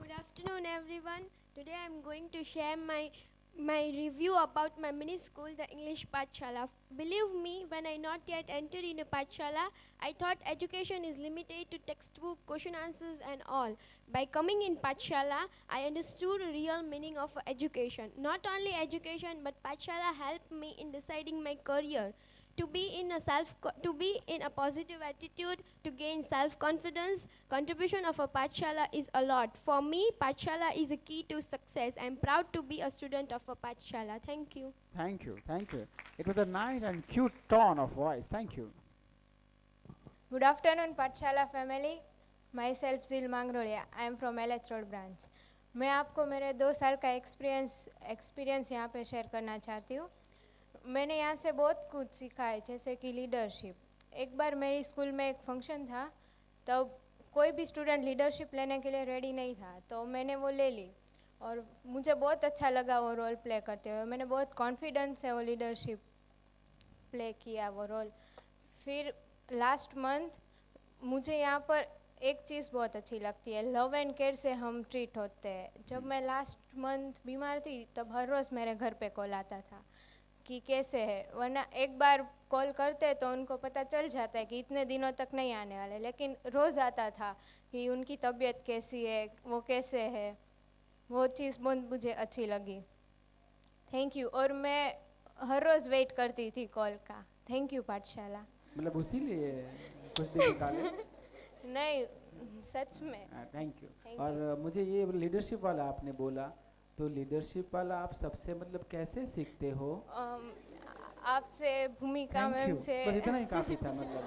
Good afternoon, everyone. Today I am going to share my review about my mini school, the English Pathshala. Believe me, when I not yet entered in a Pathshala, I thought education is limited to textbook, question answers and all. By coming in Pathshala, I understood the real meaning of education. Not only education, but Pathshala helped me in deciding my career. to be in a positive attitude, to gain self-confidence. Contribution of a Pathshala is a lot. For me, Pathshala is a key to success. I'm proud to be a student of a Pathshala. Thank you. Thank you, thank you. It was a nice and cute tone of voice. Thank you. Good afternoon, Pathshala family. Myself Zil Mangrolia. I am from LH Road branch. मैं आपको मेरे 2 साल का एक्सपीरियंस यहाँ पे शेयर करना चाहती हूँ. मैंने यहाँ से बहुत कुछ सीखा है, जैसे कि लीडरशिप. एक बार मेरी स्कूल में एक फंक्शन था, तब कोई भी स्टूडेंट लीडरशिप लेने के लिए रेडी नहीं था, तो मैंने वो ले ली और मुझे बहुत अच्छा लगा वो रोल प्ले करते हुए. मैंने बहुत कॉन्फिडेंस से वो लीडरशिप प्ले किया वो रोल. फिर लास्ट मंथ मुझे यहाँ पर एक चीज़ बहुत अच्छी लगती है, लव एंड केयर से हम ट्रीट होते हैं. जब मैं लास्ट मंथ बीमार थी तब हर रोज़ मेरे घर पे कॉल आता था कि कैसे है, वरना एक बार कॉल करते तो उनको पता चल जाता है कि इतने दिनों तक नहीं आने वाले, लेकिन रोज़ आता था कि उनकी तबीयत कैसी है, वो कैसे है. वो चीज़ बहुत मुझे अच्छी लगी. Thank you. और मैं हर रोज़ वेट करती थी कॉल का. थैंक यू पाठशाला. मतलब उसी लिए कुछ दिन निकाले. नहीं, सच में. Thank you. और मुझे ये लीडरशिप वाला आपने बोला, तो लीडरशिप वाला आप सबसे मतलब कैसे सीखते हो? आपसे, भूमिका मैम से. बस इतना ही काफ़ी था मतलब.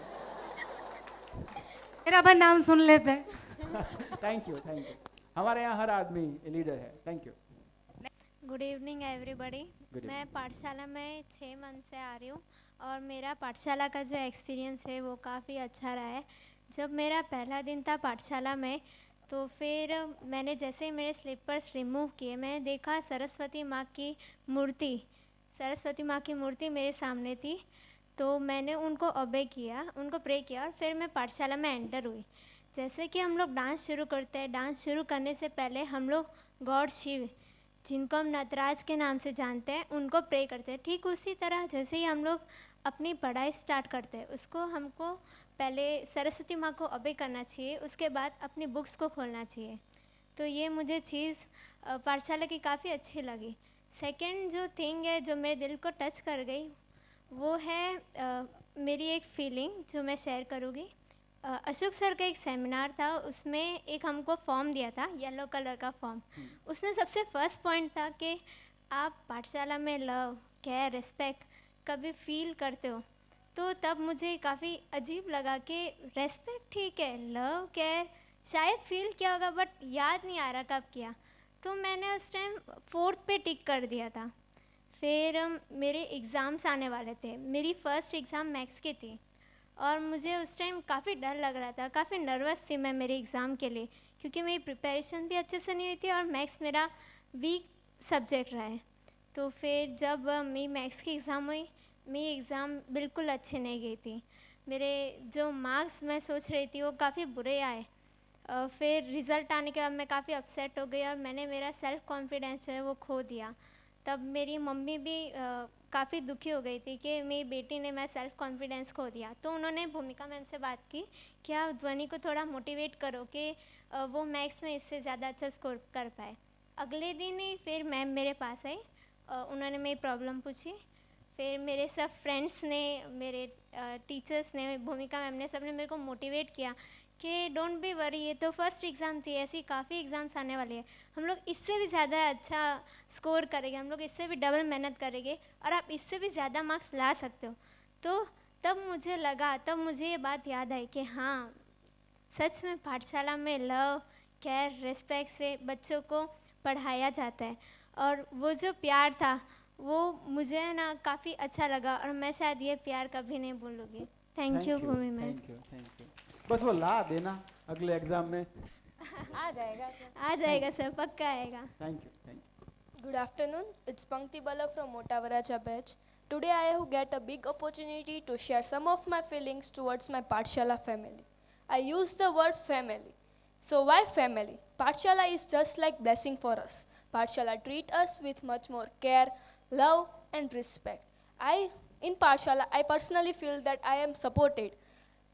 मेरा भी नाम सुन लेते हैं. Thank you, thank you. हमारे यहाँ हर आदमी लीडर है. Thank you. Good evening everybody. मैं पाठशाला में 6 मंथ से आ रही हूँ और मेरा पाठशाला का जो एक्सपीरियंस है वो काफ़ी अच्छा रहा है. जब मेरा पहला दिन था पाठशाला में, तो फिर मैंने जैसे ही मेरे स्लीपर्स रिमूव किए, मैंने देखा सरस्वती माँ की मूर्ति मेरे सामने थी. तो मैंने उनको ओबे किया, उनको प्रे किया और फिर मैं पाठशाला में एंटर हुई. जैसे कि हम लोग डांस शुरू करते हैं, डांस शुरू करने से पहले हम लोग गॉड शिव, जिनको हम नटराज के नाम से जानते हैं, उनको प्रे करते हैं. ठीक उसी तरह जैसे ही हम लोग अपनी पढ़ाई स्टार्ट करते हैं, उसको हमको पहले सरस्वती माँ को ओबे करना चाहिए, उसके बाद अपनी बुक्स को खोलना चाहिए. तो ये मुझे चीज़ पाठशाला की काफ़ी अच्छी लगी. सेकंड जो थिंग है जो मेरे दिल को टच कर गई, वो है मेरी एक फीलिंग जो मैं शेयर करूँगी. अशोक सर का एक सेमिनार था, उसमें एक हमको फॉर्म दिया था, येलो कलर का फॉर्म. उसमें सबसे फर्स्ट पॉइंट था कि आप पाठशाला में लव, केयर, रिस्पेक्ट कभी फील करते हो. तो तब मुझे काफ़ी अजीब लगा कि रेस्पेक्ट ठीक है, लव, केयर शायद फील किया होगा, बट याद नहीं आ रहा कब किया. तो मैंने उस टाइम 4th पे टिक कर दिया था. फिर मेरे एग्ज़ाम्स आने वाले थे. मेरी फ़र्स्ट एग्ज़ाम मैथ्स की थी और मुझे उस टाइम काफ़ी डर लग रहा था, काफ़ी नर्वस थी मैं मेरे एग्ज़ाम के लिए, क्योंकि मेरी प्रिपरेशन भी अच्छे से नहीं हुई थी और मैथ्स मेरा वीक सब्जेक्ट रहा है. तो फिर जब मेरी मैथ्स की एग्ज़ाम हुई, मेरी एग्ज़ाम बिल्कुल अच्छे नहीं गई थी. मेरे जो मार्क्स मैं सोच रही थी वो काफ़ी बुरे आए. फिर रिज़ल्ट आने के बाद मैं काफ़ी अपसेट हो गई और मैंने मेरा सेल्फ़ कॉन्फिडेंस जो है वो खो दिया. तब मेरी मम्मी भी काफ़ी दुखी हो गई थी कि मेरी बेटी ने मैं सेल्फ़ कॉन्फिडेंस खो दिया. तो उन्होंने भूमिका मैम से बात की कि आप ध्वनि को थोड़ा मोटिवेट करो कि वो मैथ्स में इससे ज़्यादा अच्छा स्कोर कर पाए. अगले दिन ही फिर मैम मेरे पास आई, उन्होंने मेरी प्रॉब्लम पूछी. फिर मेरे सब फ्रेंड्स ने, मेरे टीचर्स ने, भूमिका मैम ने, सब ने मेरे को मोटिवेट किया कि डोंट बी वरी, ये तो फर्स्ट एग्ज़ाम थी, ऐसी काफ़ी एग्ज़ाम्स आने वाली है, हम लोग इससे भी ज़्यादा अच्छा स्कोर करेंगे, हम लोग इससे भी डबल मेहनत करेंगे और आप इससे भी ज़्यादा मार्क्स ला सकते हो. तो तब मुझे लगा, तब मुझे ये बात याद आई कि हाँ, सच में पाठशाला में लव, केयर, रिस्पेक्ट से बच्चों को पढ़ाया जाता है. और वो जो प्यार था वो मुझे ना काफ़ी अच्छा लगा और मैं शायद ये प्यार कभी नहीं भूलूँगी. Thank you Bhumi ma'am. Thank you. बस वो ला देना अगले एग्जाम में. आ जाएगा सर. आ जाएगा सर, पक्का आएगा. Thank you. Good afternoon. It's Pankti Bala from Motavaracha batch. Today I have get a big opportunity to share some of my feelings towards my Pathshala family. I use the word family. So why family? Pathshala is just like blessing for us. Pathshala treat us with much more care, love and respect. In Pathshala, I personally feel that I am supported.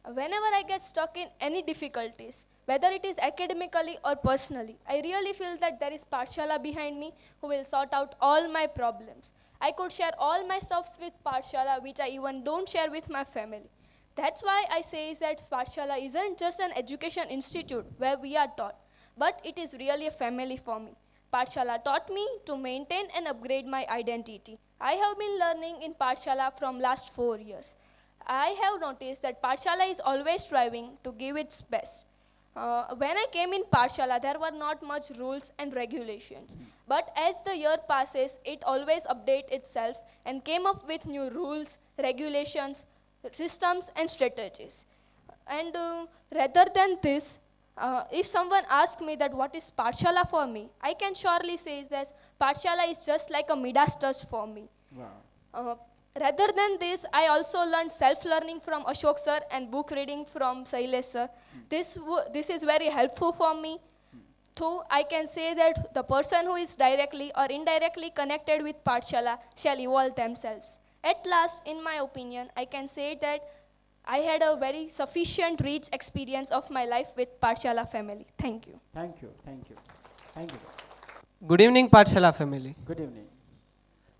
Whenever I get stuck in any difficulties, whether it is academically or personally, I really feel that there is Pathshala behind me who will sort out all my problems. I could share all my stuffs with Pathshala, which I even don't share with my family. That's why I say is that Pathshala isn't just an education institute where we are taught, but it is really a family for me. Pathshala taught me to maintain and upgrade my identity. I have been learning in Pathshala from last 4 years. I have noticed that Pathshala is always striving to give its best. When I came in Pathshala, there were not much rules and regulations. But as the year passes, it always updates itself and came up with new rules, regulations, systems and strategies. And rather than this, if someone asks me that what is Pathshala for me, I can surely say that Pathshala is just like a Midas touch for me. Wow. Rather than this, I also learned self-learning from Ashok sir and book reading from Sailesh sir. This is very helpful for me. Though I can say that the person who is directly or indirectly connected with Pathshala shall evolve themselves. At last, in my opinion, I can say that I had a very sufficient, rich experience of my life with Pathshala family. Thank you. Thank you. Thank you. Thank you. Good evening, Pathshala family. Good evening.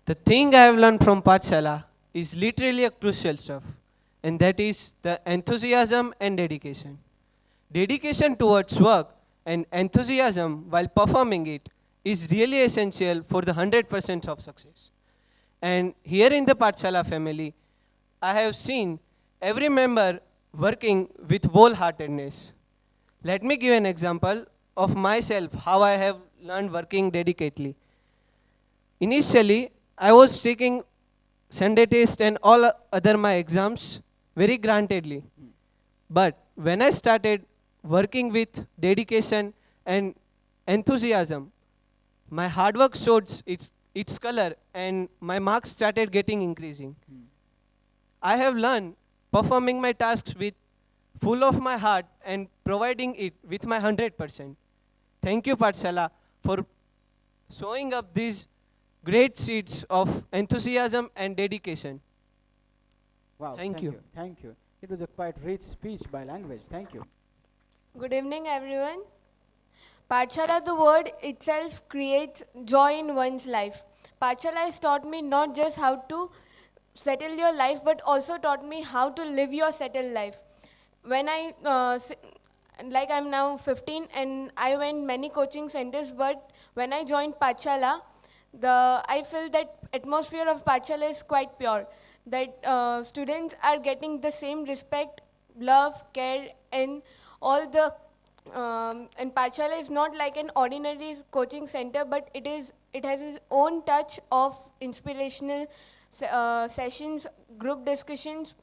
The thing I have learned from Pathshala is literally a crucial stuff, and that is the enthusiasm and dedication. Dedication towards work and enthusiasm while performing it is really essential for the 100% of success. And here in the Pathshala family, I have seen every member working with wholeheartedness. Let me give an example of myself, how I have learned working dedicatedly. Initially, I was taking Sunday test and all other my exams very grantedly. But when I started working with dedication and enthusiasm, my hard work showed its color and my marks started getting increasing. I have learned performing my tasks with full of my heart and providing it with my 100%. Thank you, Pathshala, for showing up these great seeds of enthusiasm and dedication. Wow. Thank you. Thank you. It was a quite rich speech by language. Thank you. Good evening, everyone. Pathshala, the word itself creates joy in one's life. Pathshala has taught me not just how to settle your life, but also taught me how to live your settled life. When like I'm now 15 and I went many coaching centers, but when I joined Pathshala, I feel that atmosphere of Pathshala is quite pure. That students are getting the same respect, love, care, and all the. And Pathshala is not like an ordinary coaching center, but it has its own touch of inspirational sessions, group discussions.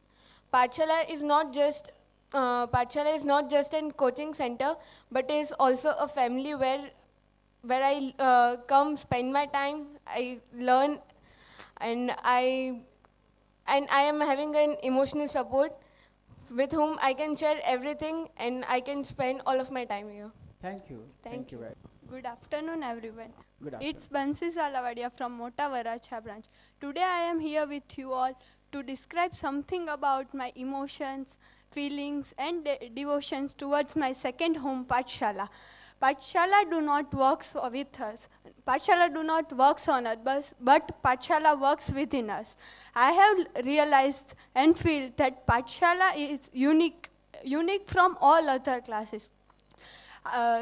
Pathshala is not just an coaching center, but is also a family where I come spend my time, I learn, and I am having an emotional support with whom I can share everything and I can spend all of my time here. Thank you. Thank you. very Good afternoon, everyone. Good afternoon. It's Bansi Salavadia from Mota Varacha branch. Today I am here with you all to describe something about my emotions, feelings, and devotions towards my second home, Pathshala. Pathshala do not works with us. Pathshala do not works on us, but Pathshala works within us. I have realized and feel that Pathshala is unique from all other classes.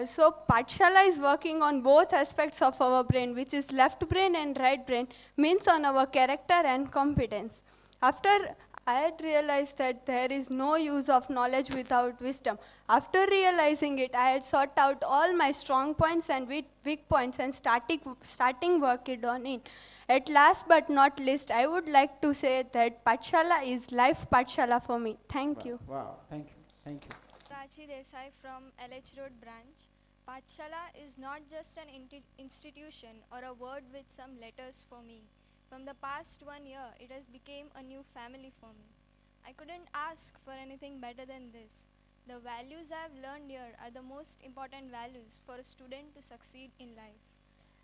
So Pathshala is working on both aspects of our brain, which is left brain and right brain, means on our character and competence. After I had realized that there is no use of knowledge without wisdom. After realizing it, I had sought out all my strong points and weak points and starting working on it. At last but not least, I would like to say that Pathshala is life Pathshala for me. Thank you. Wow. Thank you. Thank you. Prachi Desai from LH Road branch. Pathshala is not just an institution or a word with some letters for me. From the past 1 year, it has become a new family for me. I couldn't ask for anything better than this. The values I have learned here are the most important values for a student to succeed in life.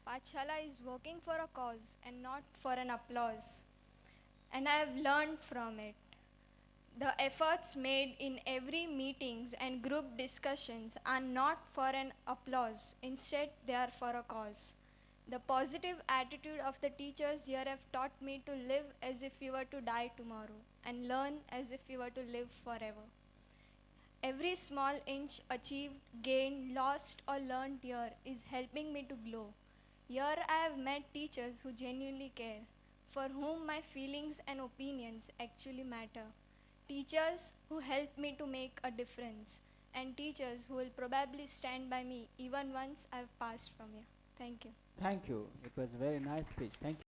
Pathshala is working for a cause and not for an applause. And I have learned from it. The efforts made in every meetings and group discussions are not for an applause. Instead, they are for a cause. The positive attitude of the teachers here have taught me to live as if we were to die tomorrow and learn as if we were to live forever. Every small inch achieved, gained, lost, or learned here is helping me to glow. Here I have met teachers who genuinely care, for whom my feelings and opinions actually matter. Teachers who help me to make a difference, and teachers who will probably stand by me even once I've passed from here. Thank you. Thank you. It was a very nice speech. Thank you.